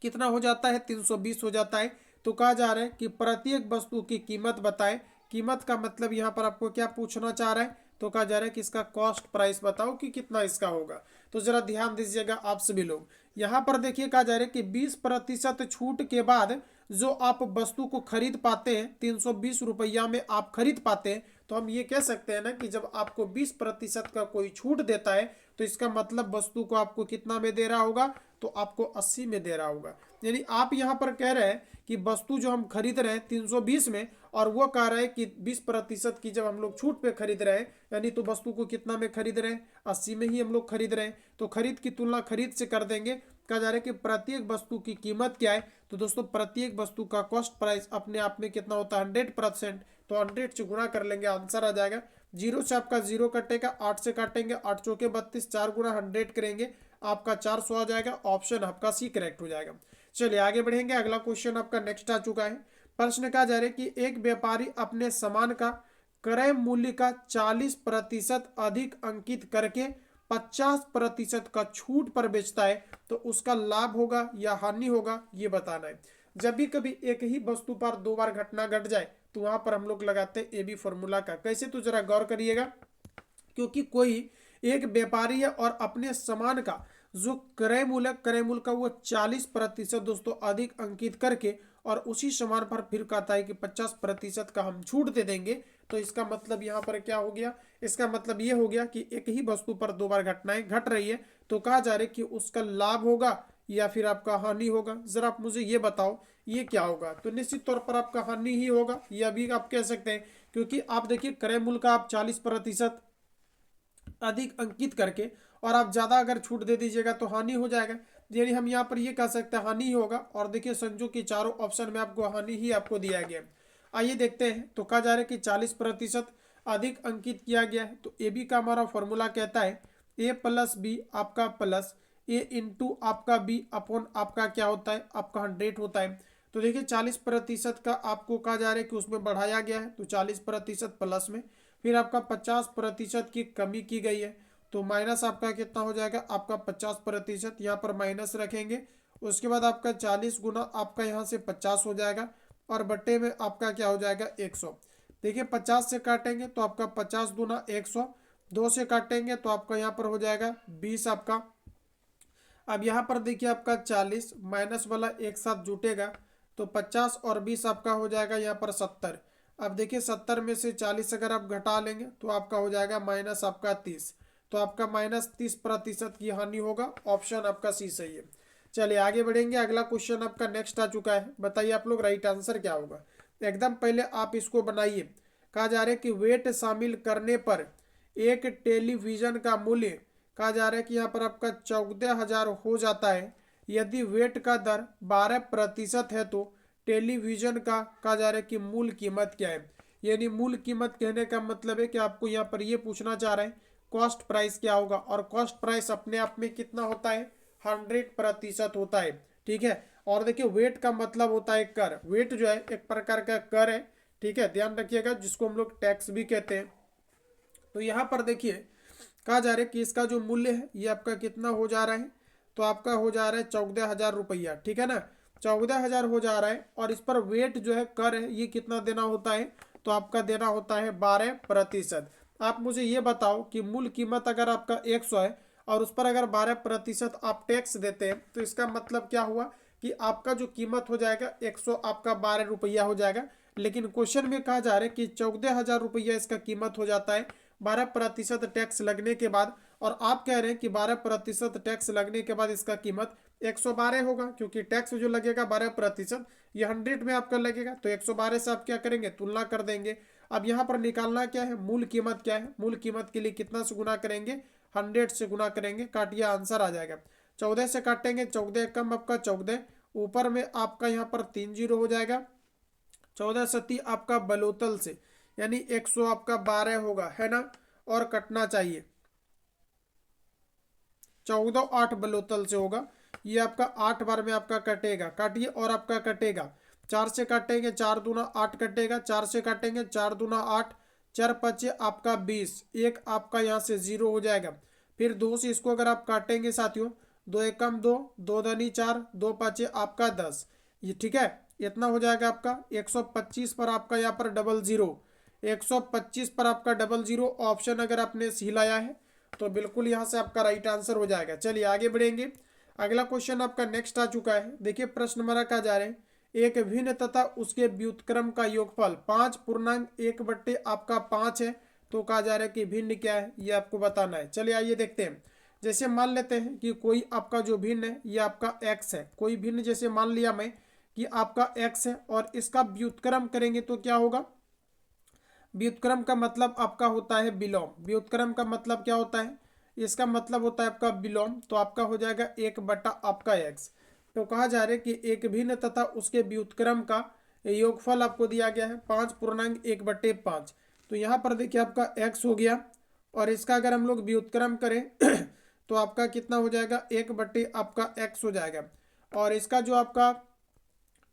S1: कितना हो जाता है, 320 हो जाता है। तो कहा जा रहा है कि प्रत्येक वस्तु की कीमत बताएं। कीमत का मतलब यहाँ पर आपको क्या पूछना चाह रहा है, तो कहा जा रहा है कि इसका कॉस्ट प्राइस बताओ कि कितना इसका होगा। तो जरा ध्यान दीजिएगा आप सभी लोग, यहाँ पर देखिए कहा जा रहा है कि 20% छूट के बाद जो आप वस्तु को खरीद पाते हैं 320 रुपया में आप खरीद पाते हैं। तो हम ये कह सकते हैं ना कि जब आपको 20% का कोई छूट देता है तो इसका मतलब वस्तु को आपको कितना में दे रहा होगा, तो आपको 80 में दे रहा होगा। यानी आप यहाँ पर कह रहे हैं कि वस्तु जो हम खरीद रहे हैं 320 में, और वो कह रहा है कि 20% की जब हम लोग छूट पे खरीद रहे हैं, यानी तो वस्तु को कितना में खरीद रहे हैं, 80 में ही हम लोग खरीद रहे हैं। तो खरीद की तुलना खरीद से कर देंगे। कहा जा रहा है कि प्रत्येक वस्तु की कीमत क्या है, तो दोस्तों प्रत्येक वस्तु का कॉस्ट प्राइस अपने आप में कितना होता है, 100%। तो 100 से गुणा कर लेंगे, आंसर आ जाएगा जीरो से आपका जीरो कटेगा, 8 से काटेंगे, 8 चौके 32, 4 गुना 100 करेंगे, आपका 400 आ जाएगा। ऑप्शन आपका सी करेक्ट हो जाएगा। चलिए आगे बढ़ेंगे। अगला क्वेश्चन आपका नेक्स्ट आ चुका है। प्रश्न कहा जा रहा है कि एक व्यापारी अपने सामान का क्रय मूल्य का 40% अधिक अंकित करके 50% का छूट पर बेचता है, तो उसका लाभ होगा या हानि होगा, ये बताना है। जब भी कभी एक ही वस्तु पर दो बार घटना घट जाए तो वहां पर हम लोग लगाते हैं AB फॉर्मूला का। कैसे, तो जरा गौर करिएगा। क्योंकि कोई एक व्यापारी है और अपने सामान का जो क्रय मूल्य का वो 40% दोस्तों अधिक अंकित करके और उसी सामान पर फिर कहता है कि 50% का हम छूट दे देंगे, तो इसका मतलब यहाँ पर क्या हो गया, इसका मतलब ये हो गया कि एक ही वस्तु पर दो बार घटनाएं घट रही है, तो कहा जा रहा है कि उसका लाभ होगा या फिर आपका हानि होगा। जरा आप मुझे ये बताओ ये क्या होगा। तो निश्चित तौर पर आपका हानि ही होगा, यह भी आप कह सकते हैं। क्योंकि आप देखिए क्रय मूल्य का आप 40% अधिक अंकित करके और आप ज्यादा अगर छूट दे दीजिएगा तो हानि हो जाएगा। यानी हम यहाँ पर ये कह सकते हैं हानि ही होगा। और देखिए संजू की चारों ऑप्शन में आपको हानि ही आपको दिया गया है। आइए देखते हैं। तो कहा जा रहा है कि 40% अधिक अंकित किया गया है। तो ए बी का हमारा फॉर्मूला कहता है A प्लस बी आपका प्लस A इंटू आपका बी अपॉन आपका क्या होता है, आपका 100 होता है। तो देखिए 40% का आपको कहा जा रहा है कि उसमें बढ़ाया गया है, तो 40% प्लस में फिर आपका 50% की कमी की गई है, तो माइनस आपका कितना हो जाएगा, आपका 50% यहाँ पर माइनस रखेंगे। उसके बाद आपका 40 गुना आपका यहाँ से 50 हो जाएगा और बट्टे में आपका क्या हो जाएगा 100। देखिए 50 से काटेंगे तो आपका 50 गुना 100, 2 से काटेंगे तो आपका यहाँ पर हो जाएगा 20 आपका। अब यहाँ पर देखिए आपका 40 माइनस वाला एक साथ जुटेगा तो 50 और 20 आपका हो जाएगा यहाँ पर 70। अब देखिए 70 में से 40 अगर आप घटा लेंगे तो आपका हो जाएगा माइनस आपका 30। तो आपका -30% की हानि होगा। ऑप्शन आपका सी सही है। चलिए आगे बढ़ेंगे। अगला क्वेश्चन आपका नेक्स्ट आ चुका है। बताइए आप लोग राइट आंसर क्या होगा। एकदम पहले आप इसको बनाइए। कहा जा रहा है कि वेट शामिल करने पर एक टेलीविजन का मूल्य कहा जा रहा है कि यहाँ पर आपका 14,000 हो जाता है। यदि वेट का दर 12% है तो टेलीविजन का कहा जा रहा है कि मूल कीमत क्या है। यानी मूल कीमत कहने का मतलब है कि आपको यहाँ पर ये पूछना चाह रहे हैं कॉस्ट प्राइस क्या होगा। और कॉस्ट प्राइस अपने आप में कितना होता है, 100% होता है। ठीक है। और देखिए वेट का मतलब होता है कर। वेट जो है एक प्रकार का कर है। ठीक है, ध्यान रखिएगा, जिसको हम लोग टैक्स भी कहते हैं। तो यहाँ पर देखिए कहा जा रहा है कि इसका जो मूल्य है ये आपका कितना हो जा रहा है, तो आपका हो जा रहा है 14,000 रुपया। ठीक है ना, 14,000 हो जा रहा है। और इस पर वेट जो है कर है ये कितना देना होता है, तो आपका देना होता है 12%। आप मुझे ये बताओ कि मूल कीमत अगर आपका 100 है और उस पर अगर 12% आप टैक्स देते हैं तो इसका मतलब क्या हुआ कि आपका जो कीमत हो जाएगा 100 आपका 12 रुपया हो जाएगा। लेकिन क्वेश्चन में कहा जा रहा है कि 14,000 रुपया इसका कीमत हो जाता है 12% टैक्स लगने के बाद। और आप कह रहे हैं कि 12% टैक्स लगने के बाद इसका कीमत 112 होगा, क्योंकि टैक्स जो लगेगा 12% ये 100 में आपका लगेगा। तो 112 से आप क्या करेंगे, तुलना कर देंगे। अब यहाँ पर निकालना क्या है, मूल कीमत क्या है। मूल कीमत के लिए कितना से गुना करेंगे, 100 से गुना करेंगे। काटिए, आंसर आ जाएगा। 14 से काटेंगे, 14 कम आपका 14, ऊपर में आपका यहाँ पर 3 जीरो हो जाएगा। 14 सती आपका बलोतल से यानी 100 आपका 12 होगा, है ना। और कटना चाहिए 14 8 बलोतल से होगा। ये आपका 8 बार में आपका कटेगा। काटिए और आपका कटेगा। 4 से काटेंगे, 4 दूना 8 कटेगा। 4 से काटेंगे, 4 दूना 8, 4 पचे आपका 20, एक आपका यहाँ से 0 हो जाएगा। फिर 2 से इसको अगर आप काटेंगे साथियों, 2 एकम 2, 2 धनी 4, 2 पचे आपका 10। ये ठीक है, इतना हो जाएगा आपका। 125 पर आपका यहाँ पर डबल जीरो, 125 पर आपका डबल जीरो ऑप्शन अगर आपने सी लाया है तो बिल्कुल यहाँ से आपका राइट आंसर हो जाएगा। चलिए आगे बढ़ेंगे। अगला क्वेश्चन आपका नेक्स्ट आ चुका है। देखिए प्रश्न हमारा कहा जा रहे हैं एक भिन्न तथा उसके व्युत्क्रम का योगफल 5.1 आपका 5 है, तो कहा जा रहा है कि भिन्न क्या है ये आपको बताना है। चलिए आइए देखते हैं। जैसे मान लेते हैं कि कोई आपका जो भिन्न है ये आपका x है। कोई भिन्न जैसे मान लिया मैं कि आपका x है और इसका व्युत्क्रम करेंगे तो क्या होगा। व्युत्क्रम का मतलब आपका होता है विलोम। व्युत्क्रम का मतलब क्या होता है, इसका मतलब होता है आपका विलोम। तो आपका हो जाएगा 1 बटा आपका x। तो कहा जा रहा है कि एक भिन्न तथा उसके व्युत्क्रम का योगफल आपको दिया गया है 5.1/5। तो यहाँ पर देखिए आपका x हो गया, और इसका अगर हम लोग व्युत्क्रम करें तो आपका कितना हो जाएगा, 1/, आपका x हो जाएगा। और इसका जो आपका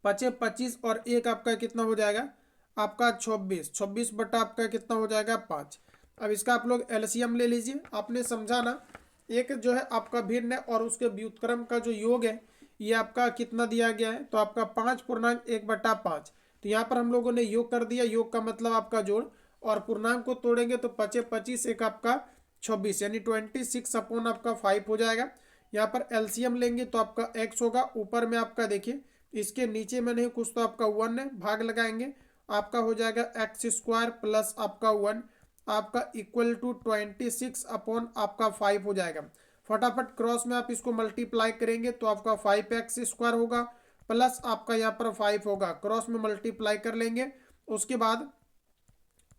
S1: 25 और 1 आपका कितना हो जाएगा, आपका 26 आपका कितना हो जाएगा, 5। अब इसका आप लोग एलसीएम ले लीजिए। आपने समझा ना, एक जो है आपका भिन्न है और उसके व्युत्क्रम का जो योग है ये आपका कितना दिया गया है, तो आपका 5.1/5। तो यहाँ पर हम लोगों ने योग कर दिया, योग का मतलब आपका जोड़, और पूर्णांक को तोड़ेंगे तो 25 एक आपका 26 यानी 26 आपका 5 हो जाएगा। यहाँ पर एलसीएम लेंगे तो आपका x होगा, ऊपर में आपका देखिए इसके नीचे में नहीं कुछ तो आपका 1 है, भाग लगाएंगे आपका हो जाएगा x² प्लस आपका 1 आपका इक्वल टू 26 आपका 5 हो जाएगा। फटाफट क्रॉस में आप इसको मल्टीप्लाई करेंगे तो आपका 5x² होगा प्लस आपका यहाँ पर 5 होगा, क्रॉस में मल्टीप्लाई कर लेंगे, उसके बाद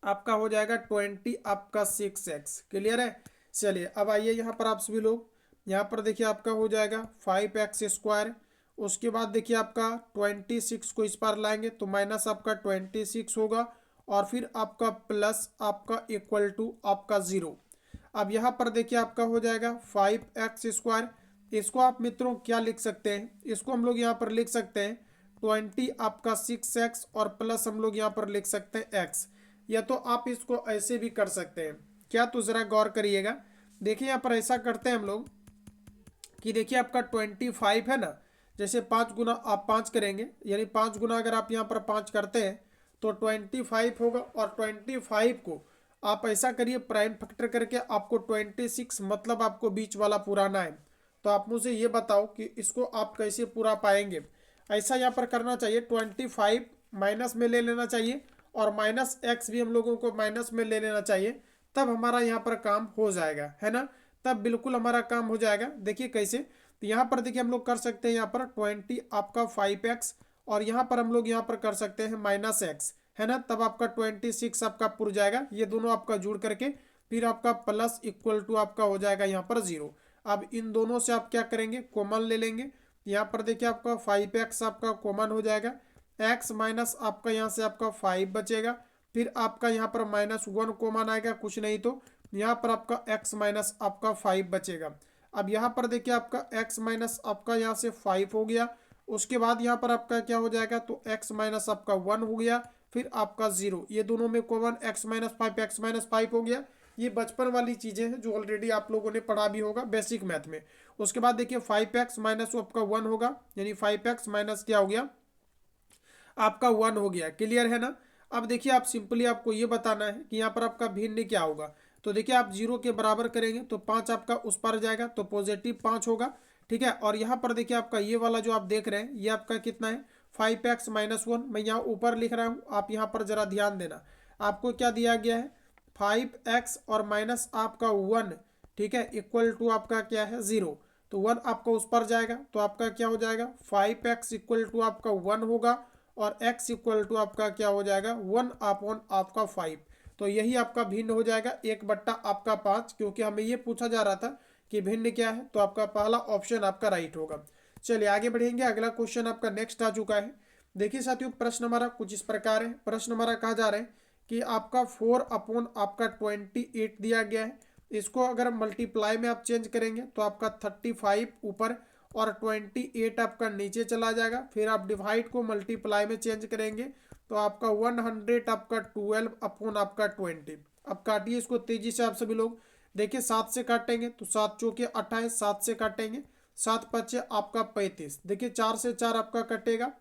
S1: आपका हो जाएगा 20 आपका 6x। क्लियर है। चलिए अब आइए यहाँ पर आप सभी लोग, यहाँ पर देखिए आपका हो जाएगा 5x², उसके बाद देखिए आपका 26 को इस पार लाएंगे तो माइनस आपका 26 होगा, और फिर आपका प्लस आपका इक्वल टू आपका 0। अब यहाँ पर देखिए आपका हो जाएगा 5x²। इसको आप मित्रों क्या लिख सकते हैं, इसको हम लोग यहाँ पर लिख सकते हैं 20 आपका 6x, और प्लस हम लोग यहाँ पर लिख सकते हैं x, या तो आप इसको ऐसे भी कर सकते हैं। क्या, तो ज़रा गौर करिएगा। देखिए यहाँ पर ऐसा करते हैं हम लोग कि देखिए आपका 25 है ना, जैसे 5 गुना आप 5 करेंगे, यानी 5 गुना अगर आप यहाँ पर 5 करते हैं तो 25 होगा, और 25 को आप ऐसा करिए प्राइम फैक्टर करके आपको 26 मतलब आपको बीच वाला पुराना है। तो आप मुझे ये बताओ कि इसको आप कैसे पूरा पाएंगे। ऐसा यहाँ पर करना चाहिए, 25 माइनस में ले लेना चाहिए, और माइनस x भी हम लोगों को माइनस में ले लेना चाहिए, तब हमारा यहाँ पर काम हो जाएगा, है ना, तब बिल्कुल हमारा काम हो जाएगा। देखिए कैसे, तो यहाँ पर देखिए हम लोग कर सकते हैं यहाँ पर 20 आपका 5x, और यहाँ पर हम लोग यहाँ पर कर सकते हैं -x, है ना, तब आपका 26 आपका पुर जाएगा। ये दोनों आपका जुड़ करके फिर आपका प्लस इक्वल टू आपका हो जाएगा यहाँ पर 0। अब इन दोनों से आप क्या करेंगे, कॉमन ले लेंगे। यहाँ पर देखिए आपका 5x आपका कॉमन हो जाएगा, x माइनस आपका यहाँ से आपका 5 बचेगा, फिर आपका यहाँ पर -1 कॉमन आएगा, कुछ नहीं तो यहाँ पर आपका x माइनस आपका 5 बचेगा। अब यहाँ पर देखिए आपका x माइनस आपका यहाँ से 5 हो गया, उसके बाद यहाँ पर आपका क्या हो जाएगा, तो x माइनस आपका 1 हो गया, फिर आपका 0, ये दोनों में कॉमन x माइनस 5 हो गया। ये बचपन वाली चीज़ें हैं जो ऑलरेडी आप लोगों ने पढ़ा भी होगा बेसिक मैथ में। उसके बाद देखिए 5x माइनस आपका 1 होगा, यानी 5x माइनस क्या हो गया, आपका 1 हो गया। क्लियर है ना। अब देखिए आप सिंपली आपको ये बताना है कि यहाँ पर आपका भिन्न क्या होगा। तो देखिए आप 0 के बराबर करेंगे तो 5 आपका उस पर जाएगा, तो पॉजिटिव 5 होगा, ठीक है। और यहाँ पर देखिए आपका ये वाला जो आप देख रहे हैं ये आपका कितना है, 5x माइनस 1। मैं यहाँ ऊपर लिख रहा हूँ, आप यहाँ पर जरा ध्यान देना। आपको क्या दिया गया है, 5x और माइनस आपका 1, ठीक है, इक्वल टू आपका क्या है 0। तो 1 आपका उस पर जाएगा, तो आपका क्या हो जाएगा, 5x इक्वल टू आपका 1 होगा, और x इक्वल टू आपका क्या हो जाएगा, 1 अपॉन आपका 5। तो यही आपका भिन्न हो जाएगा 1/5, क्योंकि हमें ये पूछा जा रहा था कि भिन्न क्या है, तो आपका पहला ऑप्शन आपका राइट होगा। चलिए आगे बढ़ेंगे, अगला क्वेश्चन आपका नेक्स्ट आ चुका है। देखिए साथियों, प्रश्न हमारा कुछ इस प्रकार है। प्रश्न हमारा कहा जा रहा है कि आपका 4 अपॉन आपका 28 दिया गया है, इसको अगर मल्टीप्लाई में आप चेंज करेंगे तो आपका 35 ऊपर और 28 आपका नीचे चला जाएगा। फिर आप डिवाइड को मल्टीप्लाई में चेंज करेंगे तो आपका 100 आपका 12 अपॉन आपका 20। अब काटिए इसको तेजी से आप सभी लोग। देखिए 7 से काटेंगे तो 7 चौके 28, 7 से काटेंगे 7 पचे आपका 35। देखिए 4 से 4 आपका कटेगा,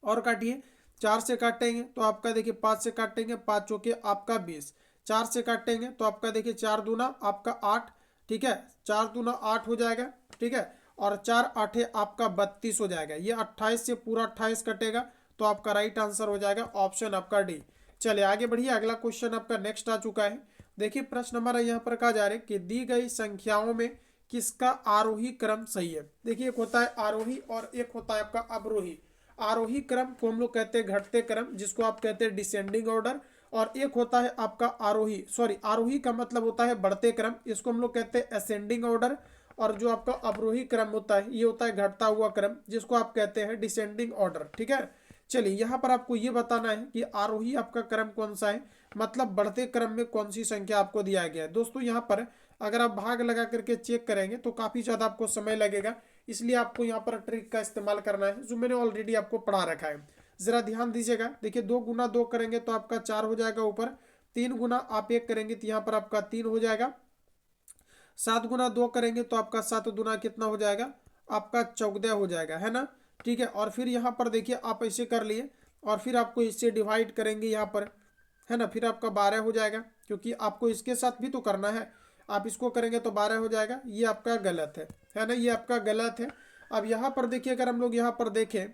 S1: और काटिए 4 से काटेंगे तो आपका देखिए 5 से काटेंगे 5 चौके आपका 20, 4 से काटेंगे तो आपका देखिए 4 दूना आपका 8, ठीक है, 4 दूना 8 हो जाएगा, ठीक है, और 4 आठे आपका 32 हो जाएगा। ये 28 से पूरा 28 कटेगा, तो आपका राइट आंसर हो जाएगा ऑप्शन आपका डी। चलिए आगे बढ़िए, अगला क्वेश्चन आपका नेक्स्ट आ चुका है। देखिए प्रश्न हमारा यहाँ पर कहा जा रहा है कि दी गई संख्याओं में किसका आरोही क्रम सही है। देखिए एक होता है आरोही और एक होता है आपका अवरोही। आरोही क्रम को हम लोग कहते हैं घटते क्रम, जिसको आप कहते हैं डिसेंडिंग ऑर्डर, और एक होता है आपका आरोही का मतलब होता है बढ़ते क्रम, इसको हम लोग कहते हैं असेंडिंग ऑर्डर। और जो आपका अवरोही क्रम होता है ये होता है घटता हुआ क्रम, जिसको आप कहते हैं डिसेंडिंग ऑर्डर, ठीक है। चलिए यहाँ पर आपको ये बताना है कि आरोही आपका क्रम कौन सा है। मतलब बढ़ते क्रम में कौन सी संख्या आपको दिया गया है। दोस्तों यहाँ पर अगर आप भाग लगा करके चेक करेंगे तो काफ़ी ज़्यादा आपको समय लगेगा, इसलिए आपको यहाँ पर ट्रिक का इस्तेमाल करना है जो मैंने ऑलरेडी आपको पढ़ा रखा है। ज़रा ध्यान दीजिएगा। देखिए 2 गुना 2 करेंगे तो आपका 4 हो जाएगा ऊपर, 3 गुना आप 1 करेंगे तो यहाँ पर आपका 3 हो जाएगा, 7 गुना 2 करेंगे तो आपका 7 गुना कितना हो जाएगा, आपका 14 हो जाएगा, है ना। ठीक है, और फिर यहाँ पर देखिए आप ऐसे कर लिए और फिर आपको इससे डिवाइड करेंगे यहाँ पर, है ना, फिर आपका 12 हो जाएगा, क्योंकि आपको इसके साथ भी तो करना है। आप इसको करेंगे तो 12 हो जाएगा, ये आपका गलत है ना, ये आपका गलत है। अब यहाँ पर देखिए, अगर हम लोग यहाँ पर देखें,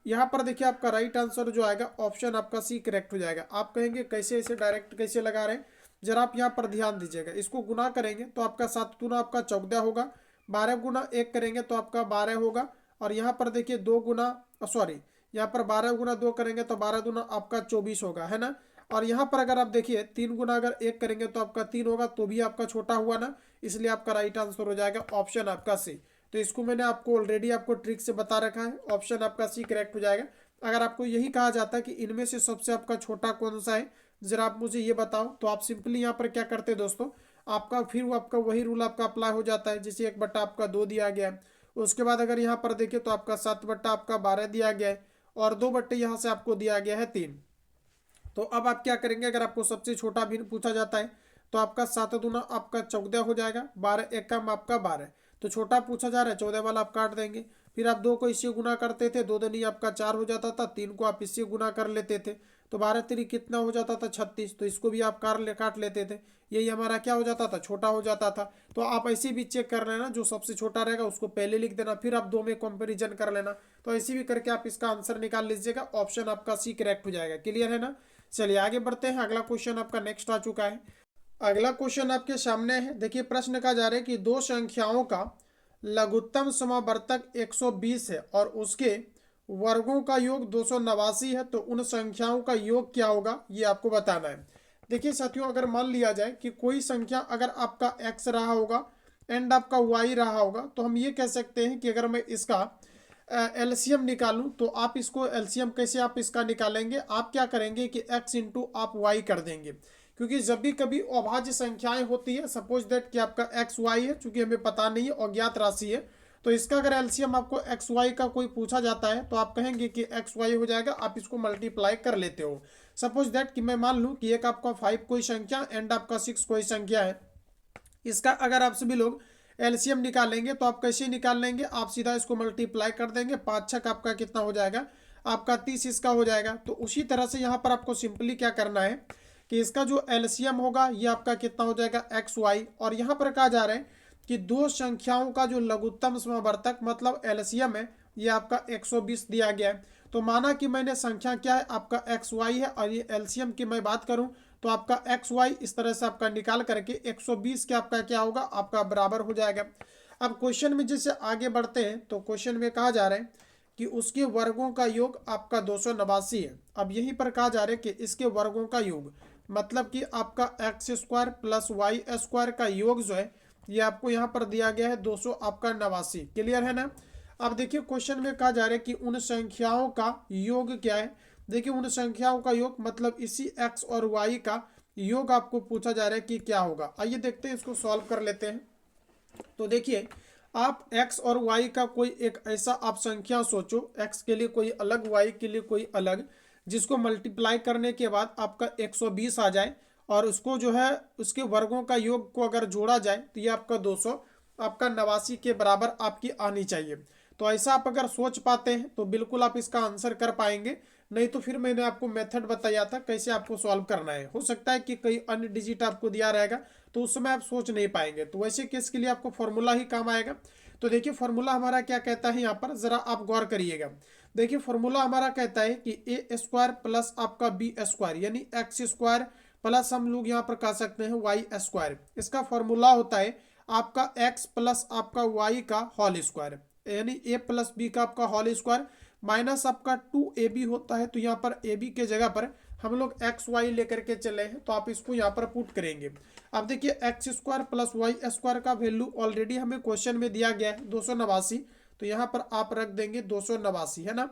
S1: यहाँ पर देखिए आपका राइट आंसर जो आएगा ऑप्शन आपका सी करेक्ट हो जाएगा। आप कहेंगे कैसे, ऐसे डायरेक्ट कैसे लगा रहे हैं, जरा आप यहाँ पर ध्यान दीजिएगा। इसको गुना करेंगे तो आपका 7 गुना आपका 14 होगा, 12 गुना 1 करेंगे तो आपका 12 होगा, और यहाँ पर देखिए 2 गुना सॉरी यहाँ पर 12 गुना 2 करेंगे तो 12 गुना आपका 24 होगा, है ना। और यहाँ पर अगर आप देखिए 3 गुना अगर 1 करेंगे तो आपका 3 होगा, तो भी आपका छोटा हुआ ना, इसलिए आपका राइट आंसर हो जाएगा ऑप्शन आपका सी। तो इसको मैंने आपको ऑलरेडी आपको ट्रिक से बता रखा है, ऑप्शन आपका सी करेक्ट हो जाएगा। अगर आपको यही कहा जाता है कि इनमें से सबसे आपका छोटा कौन सा है, जरा आप मुझे ये बताओ, तो आप सिंपली यहाँ पर क्या करते हैं दोस्तों, आपका फिर वो आपका वही रूल आपका अप्लाई हो जाता है, जैसे 1/2 आपका 2 दिया गया है। उसके बाद अगर यहाँ पर देखिए तो आपका 7/12 आपका 12 दिया गया है, और 2/2 यहाँ से आपको दिया गया है 3। तो अब आप क्या करेंगे, अगर आपको सबसे छोटा भी पूछा जाता है तो आपका 7 दूना आपका 14 हो जाएगा, 12 एक कम आपका 12। तो छोटा पूछा जा रहा है, 14 वाला आप काट देंगे। फिर आप 2 को इससे गुना करते थे, 2 दूनी आपका 4 हो जाता था, 3 को आप इससे गुना कर लेते थे, तो 12 3 कितना हो जाता था 36, तो इसको भी आप काट लेते थे। यही हमारा क्या हो जाता था, छोटा हो जाता था। तो आप ऐसे भी चेक कर लेना, जो सबसे छोटा रहेगा उसको पहले लिख देना, फिर आप 2 में कंपेरिजन कर लेना। तो ऐसे भी करके आप इसका आंसर निकाल लीजिएगा, ऑप्शन आपका सी करेक्ट हो जाएगा। क्लियर है ना। चलिए आगे बढ़ते हैं, अगला क्वेश्चन आपका नेक्स्ट आ चुका है। अगला क्वेश्चन आपके सामने है। देखिए प्रश्न का जा रहा है कि दो संख्याओं का लघुत्तम समावर्तक 120 है और उसके वर्गों का योग 289 है, तो उन संख्याओं का योग क्या होगा, ये आपको बताना है। देखिए साथियों, अगर मान लिया जाए कि कोई संख्या अगर आपका x रहा होगा एंड आपका y रहा होगा, तो हम ये कह सकते हैं कि अगर मैं इसका एलसीएम निकालूं, तो आप इसको एलसीएम कैसे आप इसका निकालेंगे, आप क्या करेंगे कि x इंटू आप y कर देंगे, क्योंकि जब भी कभी अभाज्य संख्याएं होती है, सपोज दैट कि आपका एक्स वाई है, चूंकि हमें पता नहीं है, अज्ञात राशि है, तो इसका अगर एलसीएम आपको एक्स वाई का कोई पूछा जाता है तो आप कहेंगे कि एक्स वाई हो जाएगा, आप इसको मल्टीप्लाई कर लेते हो। सपोज दैट कि मैं मान लूँ कि एक आपका 5 कोई संख्या एंड आपका 6 कोई संख्या है, इसका अगर आप सभी लोग एलसीएम निकालेंगे तो आप कैसे निकाल लेंगे, आप सीधा इसको मल्टीप्लाई कर देंगे, 5 छक आपका कितना हो जाएगा, आपका 30 इसका हो जाएगा। तो उसी तरह से यहाँ पर आपको सिंपली क्या करना है कि इसका जो एलसीएम होगा ये आपका कितना हो जाएगा एक्स वाई, और यहाँ पर कहा जा रहा है कि दो संख्याओं का जो लघुत्तम समावर्तक मतलब एलसीएम है ये आपका 120 दिया गया है। तो माना कि मैंने संख्या क्या है आपका एक्स वाई है, और ये एलसीएम की मैं बात करूं तो आपका एक्स वाई इस तरह से आपका निकाल करके 120 के आपका क्या होगा, आपका बराबर हो जाएगा। अब क्वेश्चन में जैसे आगे बढ़ते हैं तो क्वेश्चन में कहा जा रहा है कि उसके वर्गों का योग आपका 289 है। अब यहीं पर कहा जा रहा है कि इसके वर्गों का योग मतलब कि आपका x square plus y square का योग जो है ये आपको यहाँ पर दिया गया है 200 आपका 89। क्लियर है ना। अब देखिए क्वेश्चन में कहा जा रहा है कि उन संख्याओं का योग क्या है। देखिए उन संख्याओं का योग मतलब इसी एक्स और वाई का योग आपको पूछा जा रहा है कि क्या होगा। आइए देखते हैं, इसको सॉल्व कर लेते हैं। तो देखिए आप x और y का कोई एक ऐसा आप संख्या सोचो, x के लिए कोई अलग y के लिए कोई अलग, जिसको मल्टीप्लाई करने के बाद आपका 120 आ जाए और उसको जो है उसके वर्गों का योग को अगर जोड़ा जाए तो ये आपका 200 आपका 89 के बराबर आपकी आनी चाहिए। तो ऐसा आप अगर सोच पाते हैं तो बिल्कुल आप इसका आंसर कर पाएंगे, नहीं तो फिर मैंने आपको मेथड बताया था कैसे आपको सॉल्व करना है। हो सकता है कि कई अन्य डिजिट आपको दिया रहेगा तो उस समय आप सोच नहीं पाएंगे, तो वैसे केस के लिए आपको फॉर्मूला ही काम आएगा। तो देखिए फॉर्मूला हमारा क्या कहता है, यहाँ पर जरा आप गौर करिएगा। देखिए फॉर्मूला हमारा कहता है कि ए स्क्वायर प्लस आपका बी स्क्वायर यानी एक्स स्क्वायर प्लस हम लोग यहाँ पर कह सकते हैं वाई स्क्वायर, इसका फॉर्मूला होता है आपका एक्स प्लस आपका वाई का होल स्क्वायर, यानी ए प्लस बी का आपका होल स्क्वायर माइनस आपका 2ab होता है। तो यहाँ पर ab के जगह पर हम लोग एक्स वाई लेकर के चले हैं, तो आप इसको यहाँ पर पुट करेंगे। अब देखिए x square plus y square का वैल्यू ऑलरेडी हमें क्वेश्चन में दिया गया है 289, तो यहाँ पर आप रख देंगे 289, है ना।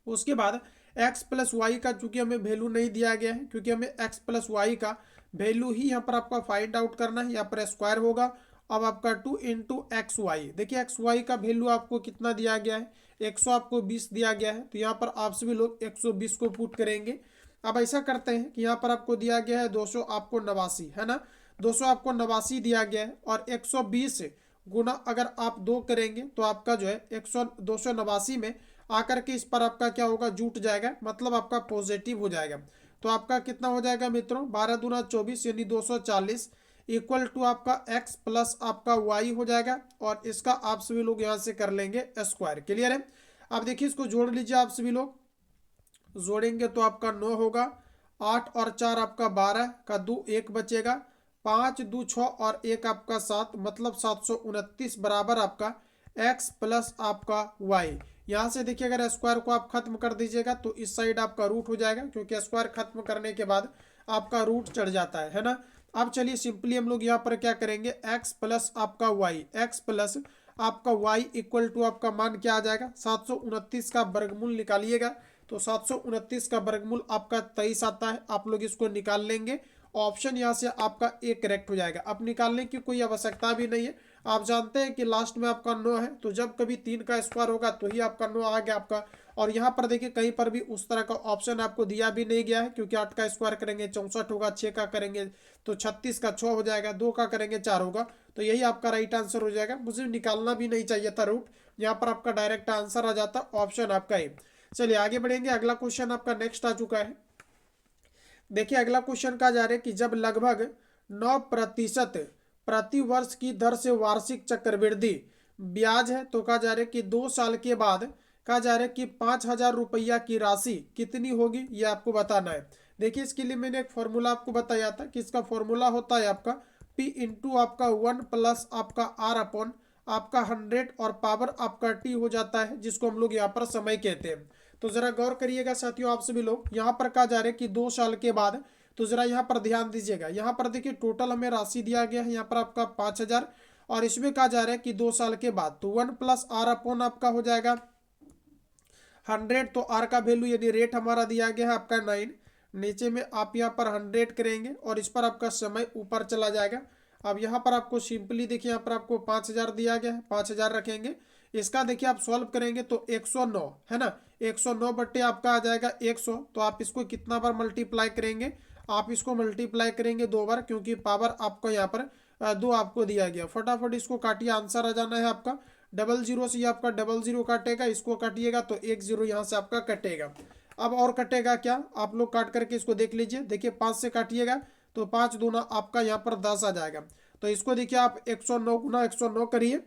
S1: उसके बाद एक्स प्लस वाई का चूंकि हमें वैल्यू नहीं दिया गया है, क्योंकि हमें एक्स प्लस वाई का वैल्यू ही यहाँ पर आपका फाइंड आउट करना है। यहाँ पर स्क्वायर होगा। अब आपका 2 इंटू एक्स वाई, देखिए एक्स वाई का वैल्यू आपको कितना दिया गया है, 100 आपको 20 दिया गया है। तो यहाँ पर आप सभी लोग 120 को पुट करेंगे। अब ऐसा करते हैं कि यहाँ पर आपको दिया गया है 200 आपको 89, है ना, 200 आपको 89 दिया गया है, और 120 गुना अगर आप 2 करेंगे तो आपका जो है 289 में आकर के इस पर आपका क्या होगा, जुट जाएगा, मतलब आपका पॉजिटिव हो जाएगा। तो आपका कितना हो जाएगा मित्रों, 12 दूना 24 यानी 240 इक्वल टू आपका x प्लस आपका y हो जाएगा, और इसका आप सभी लोग यहाँ से कर लेंगे स्क्वायर। क्लियर है। अब देखिए इसको जोड़ लीजिए, आप सभी लोग जोड़ेंगे तो आपका 9 होगा, 8 और 4 आपका 12 का 2 1 बचेगा, 5 2 6 और 1 आपका 7, मतलब 729 बराबर आपका x प्लस आपका y। यहाँ से देखिए अगर स्क्वायर को आप खत्म कर दीजिएगा तो इस साइड आपका रूट हो जाएगा, क्योंकि स्क्वायर खत्म करने के बाद आपका रूट चढ़ जाता है ना। अब चलिए सिंपली हम लोग यहाँ पर क्या करेंगे, x प्लस आपका y, x प्लस आपका y इक्वल टू आपका मान क्या आ जाएगा, 729 का वर्गमूल निकालिएगा। तो 729 का वर्गमूल आपका 23 आता है, आप लोग इसको निकाल लेंगे। ऑप्शन यहाँ से आपका एक करेक्ट हो जाएगा। अब निकालने की कोई आवश्यकता भी नहीं है, आप जानते हैं कि लास्ट में आपका 9 है, तो जब कभी 3 का स्क्वायर होगा तो ही आपका 9 आ गया आपका। और यहाँ पर देखिए कहीं पर भी उस तरह का ऑप्शन आपको दिया भी नहीं गया है, क्योंकि 8 का स्क्वायर करेंगे 64 होगा, 6 का करेंगे तो 36 का 6 हो जाएगा, 2 का करेंगे 4 होगा। तो यही आपका राइट आंसर हो जाएगा। मुझे निकालना भी नहीं चाहिए था रूट, यहाँ पर आपका डायरेक्ट आंसर आ जाता, ऑप्शन आपका ए। चलिए आगे बढ़ेंगे, अगला क्वेश्चन आपका नेक्स्ट आ चुका है। देखिए अगला क्वेश्चन कहा जा रहा है कि जब लगभग 9% प्रति वर्ष की दर से वार्षिक चक्रवृद्धि ब्याज है, तो कहा जा रहा है कि 2 साल के बाद कहा जा रहा है कि 5,000 रुपया की राशि कितनी होगी, ये आपको बताना है। देखिए इसके लिए मैंने एक फॉर्मूला आपको बताया था कि इसका फॉर्मूला होता है आपका P इंटू आपका 1 प्लस आपका R अपॉन आपका 100 और पावर आपका T हो जाता है, जिसको हम लोग यहाँ पर समय कहते हैं। तो जरा गौर करिएगा साथियों, आप सभी लोग यहाँ पर कहा जा रहा है कि 2 साल के बाद, तो जरा यहाँ पर ध्यान दीजिएगा। यहाँ पर देखिए टोटल हमें राशि दिया गया है यहाँ पर आपका 5,000, और इसमें कहा जा रहा है कि 2 साल के बाद, तो 1 प्लस R अपॉन आपका हो जाएगा 100। तो R का वैल्यू यदि रेट हमारा दिया गया है आपका 9, नीचे में आप यहाँ पर 100 करेंगे और इस पर आपका समय ऊपर चला जाएगा। अब यहाँ पर आपको सिंपली देखिए यहाँ पर आपको 5,000 दिया गया है, 5,000 रखेंगे। इसका देखिए आप सॉल्व करेंगे तो 109 है ना, 109 बट्टे आपका आ जाएगा 100। तो आप इसको कितना बार मल्टीप्लाई करेंगे, आप इसको मल्टीप्लाई करेंगे 2 बार, क्योंकि पावर आपको यहाँ पर 2 आपको दिया गया। फटाफट इसको काटिए, आंसर आ जाना है आपका 00 से, आपका 00 काटेगा, इसको काटिएगा तो 10 यहाँ से आपका कटेगा। अब और कटेगा क्या, आप लोग काट करके इसको देख लीजिए। देखिए 5 से काटिएगा तो 5 दूना आपका यहाँ पर 10 आ जाएगा। तो इसको देखिए आप 109 गुना 109 करिए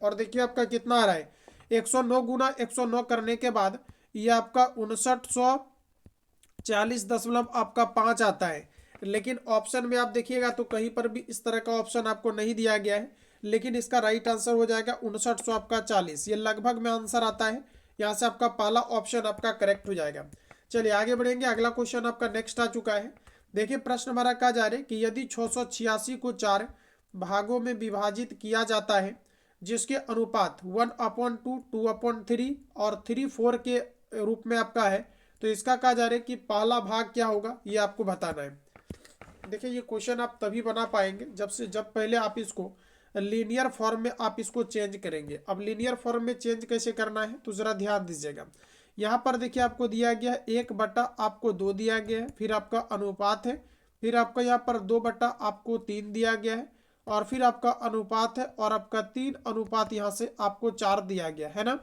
S1: और देखिए आपका कितना आ रहा है, 109 गुना 109 करने के बाद ये आपका 5940 आपका 5 आता है। लेकिन ऑप्शन में आप देखिएगा तो कहीं पर भी इस तरह का ऑप्शन आपको नहीं दिया गया है, लेकिन इसका राइट आंसर हो जाएगा 5900 आपका 40, ये लगभग में आंसर आता है। यहाँ से आपका पहला ऑप्शन आपका करेक्ट हो जाएगा। चलिए आगे बढ़ेंगे, अगला क्वेश्चन आपका नेक्स्ट आ चुका है। देखिए प्रश्न हमारा कहा जा रहा है कि यदि 686 को 4 भागों में विभाजित किया जाता है, जिसके अनुपात 1/2, 2/3 और 3/4 के रूप में आपका है, तो इसका कहा जा रहा है कि पहला भाग क्या होगा, ये आपको बताना है। देखिए ये क्वेश्चन आप तभी बना पाएंगे जब पहले आप इसको लीनियर फॉर्म में आप इसको चेंज करेंगे। अब लीनियर फॉर्म में चेंज कैसे करना है, तो जरा ध्यान दीजिएगा। यहाँ पर देखिए आपको दिया गया है 1/2 दिया गया है, फिर आपका अनुपात है, फिर आपका यहाँ पर 2/3 दिया गया है, और फिर आपका अनुपात है, और आपका 3 अनुपात यहाँ से आपको 4 दिया गया है ना।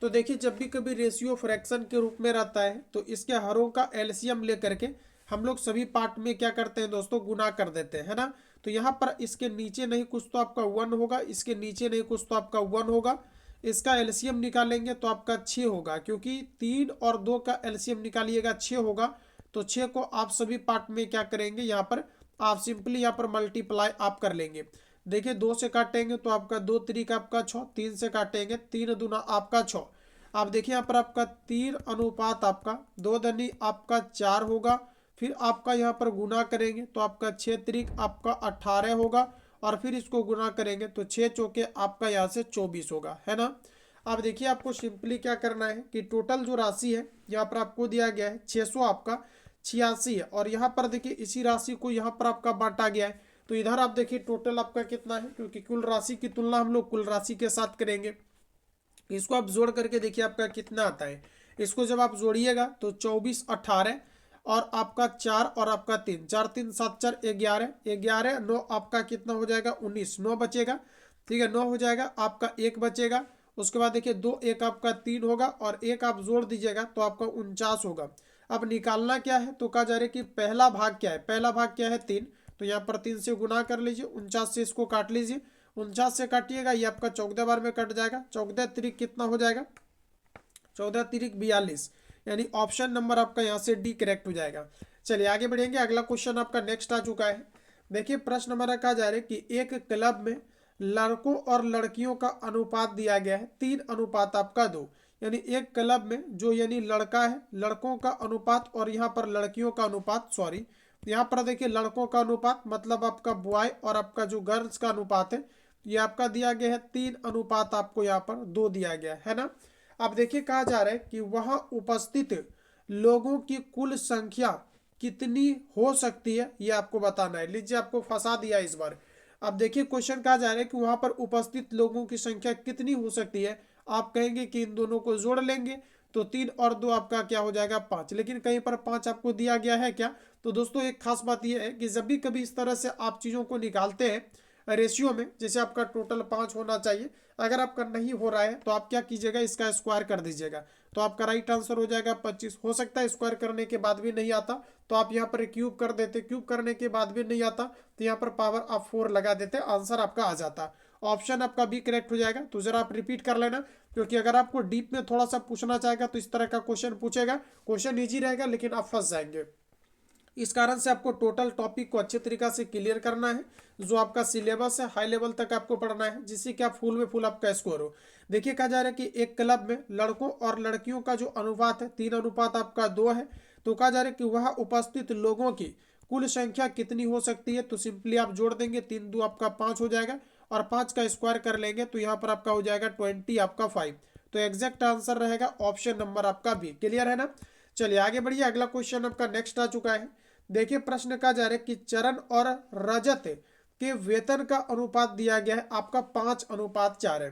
S1: तो देखिए जब भी कभी रेशियो फ्रैक्शन के रूप में रहता है तो इसके हरों का एलसीएम लेकर के हम लोग सभी पार्ट में क्या करते हैं दोस्तों, गुना कर देते हैं, है ना। तो यहाँ पर इसके नीचे नहीं कुछ तो आपका 1 होगा, इसके नीचे नहीं कुछ तो आपका 1 होगा। इसका एलसीएम निकालेंगे तो आपका 6 होगा, क्योंकि 3 और 2 का एलसीएम निकालिएगा 6 होगा। तो 6 को आप सभी पार्ट में क्या करेंगे, यहाँ पर आप सिंपली यहाँ पर मल्टीप्लाई आप कर लेंगे। देखिए 2 से काटेंगे तो आपका 2 3 आपका 6, 3 से काटेंगे 3 दूना आपका 6। आप देखिए यहाँ पर आपका 3 अनुपात आपका 2 धनी आपका 4 होगा, फिर आपका यहाँ पर गुना करेंगे तो आपका 6 त्रिक आपका 18 होगा, और फिर इसको गुना करेंगे तो 6 चौके आपका यहाँ से 24 होगा, है ना। अब देखिए आपको सिंपली क्या करना है कि टोटल जो राशि है यहाँ पर आपको दिया गया है 600 आपका 86 है, और यहाँ पर देखिए इसी राशि को यहाँ पर आपका बांटा गया है। तो इधर आप देखिए टोटल आपका कितना है, क्योंकि कुल राशि की तुलना हम लोग कुल राशि के साथ करेंगे। इसको आप जोड़ करके देखिए आपका कितना आता है। इसको जब आप जोड़िएगा तो 24 18 और आपका 4 और आपका 3, 4 3 7 4 11, 11 9 आपका कितना हो जाएगा 19, 9 बचेगा। ठीक है, 9 हो जाएगा, आपका 1 बचेगा। उसके बाद देखिए 2 1 आपका 3 होगा और 1 आप जोड़ दीजिएगा तो आपका 49 होगा। अब निकालना क्या है, तो कहा जा रहा है कि पहला भाग क्या है, पहला भाग क्या है 3, तो यहाँ पर 3 से गुना कर लीजिए, 49 से इसको काट लीजिए, 49 से काटिएगा ये आपका 14 बार में कट जाएगा, 14 तिरिक कितना हो जाएगा 14 तिरिक 42, यानी ऑप्शन नंबर आपका यहाँ से डी करेक्ट हो जाएगा। चलिए आगे बढ़ेंगे, अगला क्वेश्चन आपका नेक्स्ट आ चुका है। देखिए प्रश्न हमारा कहा जा रहा है कि एक क्लब में लड़कों और लड़कियों का अनुपात दिया गया है 3 अनुपात आपका 2, यानी एक क्लब में जो यानी लड़का है लड़कों का अनुपात और यहाँ पर लड़कियों का अनुपात, सॉरी यहाँ पर देखिए लड़कों का अनुपात मतलब आपका बॉय और आपका जो गर्ल्स का अनुपात है ये आपका दिया गया है 3 अनुपात आपको यहाँ पर 2 दिया गया है ना। अब देखिए कहा जा रहा है कि वहां उपस्थित लोगों की कुल संख्या कितनी हो सकती है ये आपको बताना है। लीजिए आपको फंसा दिया इस बार। अब देखिए क्वेश्चन कहा जा रहा है कि वहां पर उपस्थित लोगों की संख्या कितनी हो सकती है। आप कहेंगे कि इन दोनों को जोड़ लेंगे तो 3 और 2 आपका क्या हो जाएगा 5, लेकिन कहीं पर 5 आपको दिया गया है क्या। तो दोस्तों एक खास बात यह है कि जब भी कभी इस तरह से आप चीज़ों को निकालते हैं रेशियो में, जैसे आपका टोटल 5 होना चाहिए, अगर आपका नहीं हो रहा है तो आप क्या कीजिएगा इसका स्क्वायर कर दीजिएगा, तो आपका राइट आंसर हो जाएगा 25। हो सकता है स्क्वायर करने के बाद भी नहीं आता तो आप यहाँ पर क्यूब कर देते, क्यूब करने के बाद भी नहीं आता तो यहाँ पर पावर आप 4 लगा देते, आंसर आपका आ जाता। ऑप्शन आपका बी करेक्ट हो जाएगा। तो जरा आप रिपीट कर लेना, क्योंकि अगर आपको डीप में थोड़ा सा पूछना चाहेगा तो इस तरह का क्वेश्चन पूछेगा, क्वेश्चन ईजी रहेगा लेकिन आप फंस जाएंगे। इस कारण से आपको टोटल टॉपिक को अच्छे तरीका से क्लियर करना है, जो आपका सिलेबस है हाई लेवल तक आपको पढ़ना है, जिससे कि आप फुल में फुल आपका स्कोर हो। देखिए कहा जा रहा है कि एक क्लब में लड़कों और लड़कियों का जो अनुपात है 3 अनुपात आपका 2 है। तो कहा जा रहा है कि वह उपस्थित लोगों की कुल संख्या कितनी हो सकती है। तो सिंपली आप जोड़ देंगे, 3 2 आपका 5 हो जाएगा और 5 का स्क्वायर कर लेंगे तो यहाँ पर आपका हो जाएगा 20 आपका 5। तो एग्जैक्ट आंसर रहेगा ऑप्शन नंबर आपका बी। क्लियर है ना। चलिए आगे बढ़िए, अगला क्वेश्चन आपका नेक्स्ट आ चुका है। देखिए प्रश्न कहा जा रहा है कि चरण और रजत के वेतन का अनुपात दिया गया है आपका 5 अनुपात 4 है।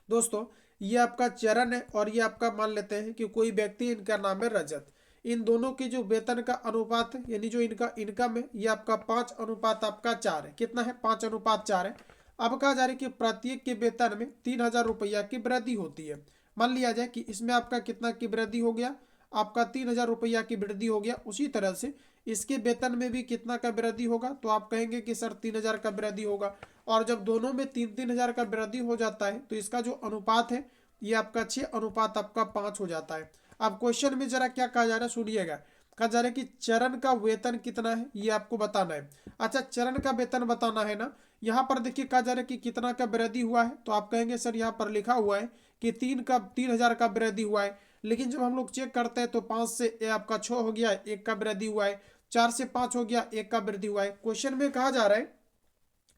S1: दोस्तों ये आपका चरण है और ये आपका मान लेते हैं कि कोई व्यक्ति, इनका नाम है रजत। इन दोनों की जो वेतन का अनुपात है यानी जो इनका इनकम है ये आपका 5 अनुपात आपका 4 है। कितना है 5 अनुपात 4 है। अब कहा जा रहा है कि प्रत्येक के वेतन में 3000 रुपया की वृद्धि होती है। मान लिया जाए कि इसमें आपका कितना की वृद्धि हो गया, आपका 3000 रुपया की वृद्धि हो गया। उसी तरह से इसके वेतन में भी कितना का वृद्धि होगा, तो आप कहेंगे कि सर 3000 का वृद्धि होगा। और जब दोनों में 3-3 हजार का वृद्धि हो जाता है तो इसका जो अनुपात है ये आपका 6 अनुपात आपका 5 हो जाता है। अब क्वेश्चन में जरा क्या कहा जा रहा है सुनिएगा। कहा जा रहा है कि चरण का वेतन कितना है ये आपको बताना है। अच्छा चरण का वेतन बताना है ना। यहाँ पर देखिए कहा जा रहा है कि कितना का वृद्धि हुआ है, तो आप कहेंगे सर यहाँ पर लिखा हुआ है कि 3000 का वृद्धि हुआ है, लेकिन जब हम लोग चेक करते हैं तो 5 से आपका 6 हो गया, 1 का वृद्धि हुआ है, 4 से 5 हो गया, 1 का वृद्धि हुआ है। क्वेश्चन में कहा जा रहा है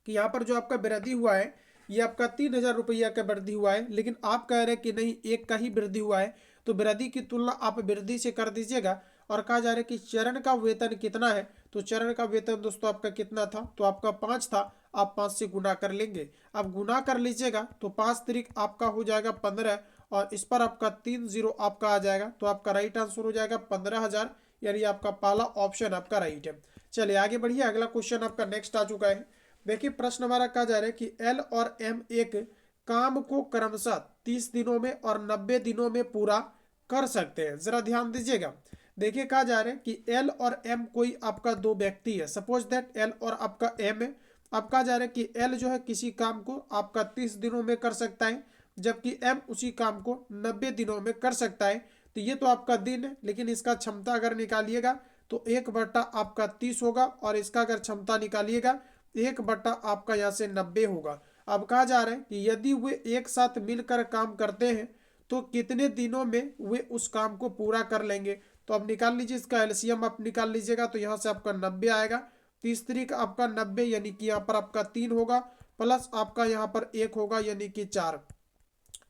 S1: कि यहाँ पर जो आपका वृद्धि हुआ है ये आपका 3000 रुपया का वृद्धि हुआ है, लेकिन आप कह रहे हैं कि नहीं 1 का ही वृद्धि हुआ है, तो वृद्धि की तुलना आप वृद्धि से कर दीजिएगा। और कहा जा रहा है कि चरण का वेतन कितना है, तो चरण का वेतन दोस्तों आपका कितना था, तो आपका 5 था, आप 5 से गुना कर लेंगे। अब गुना कर लीजिएगा तो 5 तरीक आपका हो जाएगा 15 और इस पर आपका 3 0 आपका आ जाएगा, तो आपका राइट आंसर हो जाएगा 15,000, यानी आपका पहला ऑप्शन आपका राइट है। चलिए आगे बढ़िए, अगला क्वेश्चन आपका नेक्स्ट आ चुका है। देखिए प्रश्न हमारा कहा जा रहा है कि एल और एम एक काम को क्रमशः 30 दिनों में और 90 दिनों में पूरा कर सकते हैं। जरा ध्यान दीजिएगा। देखिए कहा जा रहा है कि एल और एम कोई आपका दो व्यक्ति है, सपोज दैट एल और आपका एम है। अब कहा जा रहा है कि एल जो है किसी काम को आपका 30 दिनों में कर सकता है, जबकि एम उसी काम को 90 दिनों में कर सकता है। तो ये तो आपका दिन है, लेकिन इसका क्षमता अगर निकालिएगा तो 1/, आपका 30 होगा, और इसका अगर क्षमता निकालिएगा 1/, आपका यहाँ से 90 होगा। अब कहा जा रहा है कि यदि वे एक साथ मिलकर काम करते हैं तो कितने दिनों में वे उस काम को पूरा कर लेंगे। तो अब निकाल लीजिए, इसका एलसीएम आप निकाल लीजिएगा तो यहाँ से आपका 90 आएगा, 30 तरीक आपका 90, यानी कि यहाँ पर आपका 3 होगा, प्लस आपका यहाँ पर 1 होगा यानी कि 4।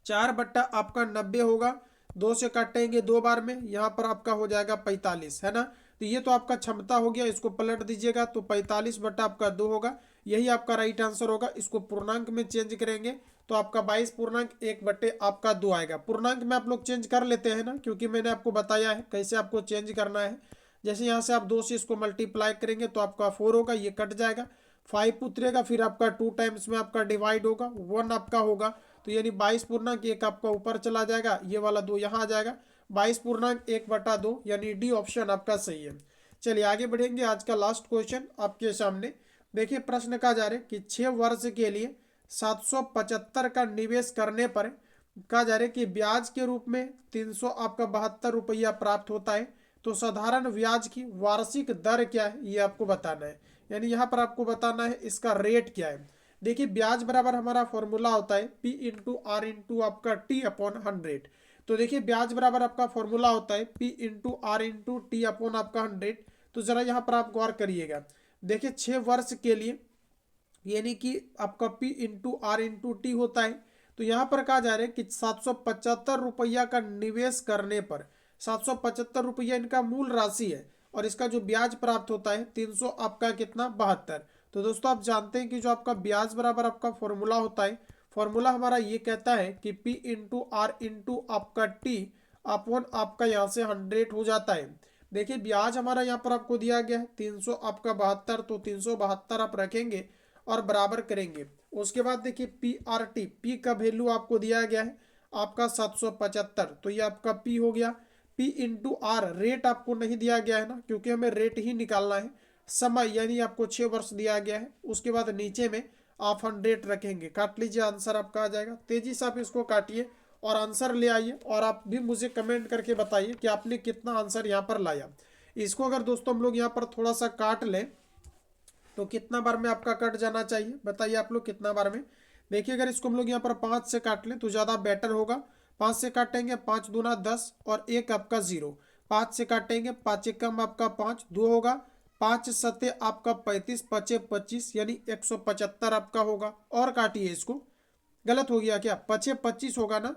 S1: 4 बट्टा आपका 90 होगा, 2 से काटेंगे 2 बार में, यहाँ पर आपका हो जाएगा 45, है ना। तो ये तो आपका क्षमता हो गया, इसको पलट दीजिएगा तो 45 बट्टा आपका 2 होगा, यही आपका राइट आंसर होगा। इसको पूर्णांक में चेंज करेंगे तो आपका 22.1 आपका 2 आएगा। पूर्णांक में आप लोग चेंज कर लेते हैं ना, क्योंकि मैंने आपको बताया है कैसे आपको चेंज करना है। जैसे यहाँ से आप 2 से इसको मल्टीप्लाई करेंगे तो आपका 4 होगा, ये कट जाएगा, 5 उतरेगा, फिर आपका 2 टाइम्स में आपका डिवाइड होगा, 1 आपका होगा, तो यानी 22.1 आपका ऊपर चला जाएगा, ये वाला 2 यहाँ आ जाएगा, 22.1/2, यानी डी ऑप्शन आपका सही है। चलिए आगे बढ़ेंगे। आज का लास्ट क्वेश्चन आपके सामने देखिए, प्रश्न कहा जा रहा है कि 6 वर्ष के लिए 775 का निवेश करने पर कहा जा रहा है कि ब्याज के रूप में 300 आपका 72 रुपया प्राप्त होता है, तो साधारण ब्याज की वार्षिक दर क्या है ये आपको बताना है, यानी यहाँ पर आपको बताना है इसका रेट क्या है। देखिए ब्याज बराबर हमारा फॉर्मूला होता है P इंटू आर इंटू आपका T/100। तो देखिए ब्याज बराबर आपका फॉर्मूला होता है P into R into T/ आपका 100। तो जरा यहाँ पर आप गौर करिएगा, देखिए 6 वर्ष के लिए यानी कि आपका P into R into T होता है, तो यहाँ पर कहा जा रहा है कि 775 रुपया का निवेश करने पर 775 रुपया इनका मूल राशि है, और इसका जो ब्याज प्राप्त होता है 300 आपका कितना 72। तो दोस्तों आप जानते हैं कि जो आपका ब्याज बराबर आपका फॉर्मूला होता है, फॉर्मूला हमारा ये कहता है कि P इंटू आर इंटू आपका T/1 आपका यहाँ से 100 हो जाता है। देखिए ब्याज हमारा यहाँ पर आपको दिया गया है 300 आपका 72, तो 372 आप रखेंगे और बराबर करेंगे। उसके बाद देखिए PRT, P का वैल्यू आपको दिया गया है आपका 775, तो ये आपका P हो गया। P इंटू आर, रेट आपको नहीं दिया गया है ना, क्योंकि हमें रेट ही निकालना है। समय यानी आपको 6 वर्ष दिया गया है। उसके बाद नीचे में आप 100 रखेंगे, काट लीजिए, आंसर आपका आ जाएगा। तेजी से आप इसको काटिए और आंसर ले आइए, और आप भी मुझे कमेंट करके बताइए कि आपने कितना आंसर यहाँ पर लाया। इसको अगर दोस्तों हम लोग यहाँ पर थोड़ा सा काट लें तो कितना बार में आपका कट जाना चाहिए, बताइए आप लोग कितना बार में। देखिए अगर इसको हम लोग यहाँ पर 5 से काट लें तो ज़्यादा बेटर होगा। 5 से काटेंगे, 5 दूना 10 और 1 आपका 0। 5 से काटेंगे, 5 एकम आपका 5, 2 होगा, 5 सत्ते आपका 35, 5 25, यानी 175 आपका होगा। और काटिए इसको, गलत हो गया क्या, 5 25 होगा ना।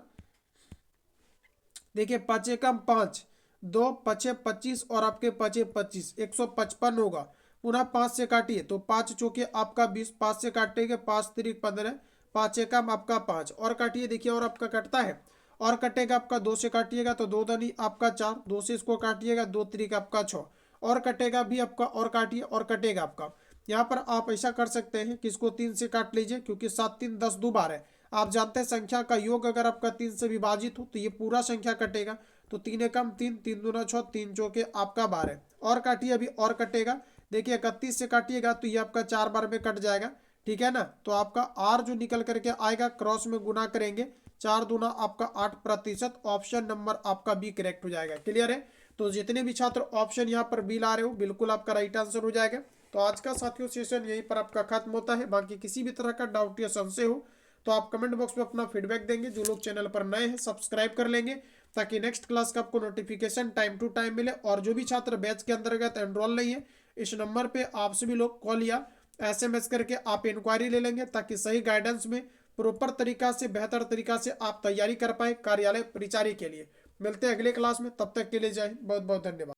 S1: देखिए 5 एकम 5, 2 5 25 और आपके 5 25, 155 होगा। पुनः 5 से काटिए तो 5 चौके आपका 20, 5 से काटेंगे 5 3 15, 5 एकम आपका 5, और काटिए, देखिए और आपका कटता है, और कटेगा आपका 2 से काटिएगा तो 2 धनी आपका 4, 2 से इसको काटिएगा 2 3 आपका 6, और कटेगा भी आपका, और काटिए और कटेगा आपका। यहाँ पर आप ऐसा कर सकते हैं कि इसको 3 से काट लीजिए, क्योंकि 7 3 10 2 बार है। आप जानते हैं संख्या का योग अगर आपका 3 से विभाजित हो तो ये पूरा संख्या कटेगा। तो 3 एकम 3, 3 दूना 6, 3 चौके आपका 12, और काटिए अभी, और कटेगा। देखिए 31 से काटिएगा तो ये आपका 4 बार में कट जाएगा, ठीक है ना। तो आपका आर जो निकल करके आएगा, क्रॉस में गुना करेंगे, 4 दूना आपका 8%, ऑप्शन नंबर आपका बी करेक्ट हो जाएगा। क्लियर है। तो जितने भी छात्र ऑप्शन यहाँ पर बी ला रहे हो, बिल्कुल आपका राइट आंसर हो जाएगा। तो आज का साथियों सेशन यहीं पर आपका खत्म होता है। बाकी किसी भी तरह का डाउट या संशय हो तो आप कमेंट बॉक्स में अपना फीडबैक देंगे। जो लोग चैनल पर नए हैं सब्सक्राइब कर लेंगे, ताकि नेक्स्ट क्लास का आपको नोटिफिकेशन टाइम टू टाइम मिले। और जो भी छात्र बैच के अंतर्गत एनरोल नहीं है, इस नंबर पे आपसे भी लोग कॉल या SMS करके आप इंक्वायरी ले लेंगे, ताकि सही गाइडेंस में प्रॉपर तरीका से, बेहतर तरीका से आप तैयारी कर पाए कार्यालय परिचारी के लिए। मिलते हैं अगले क्लास में, तब तक के लिए जय हिंद, बहुत बहुत धन्यवाद।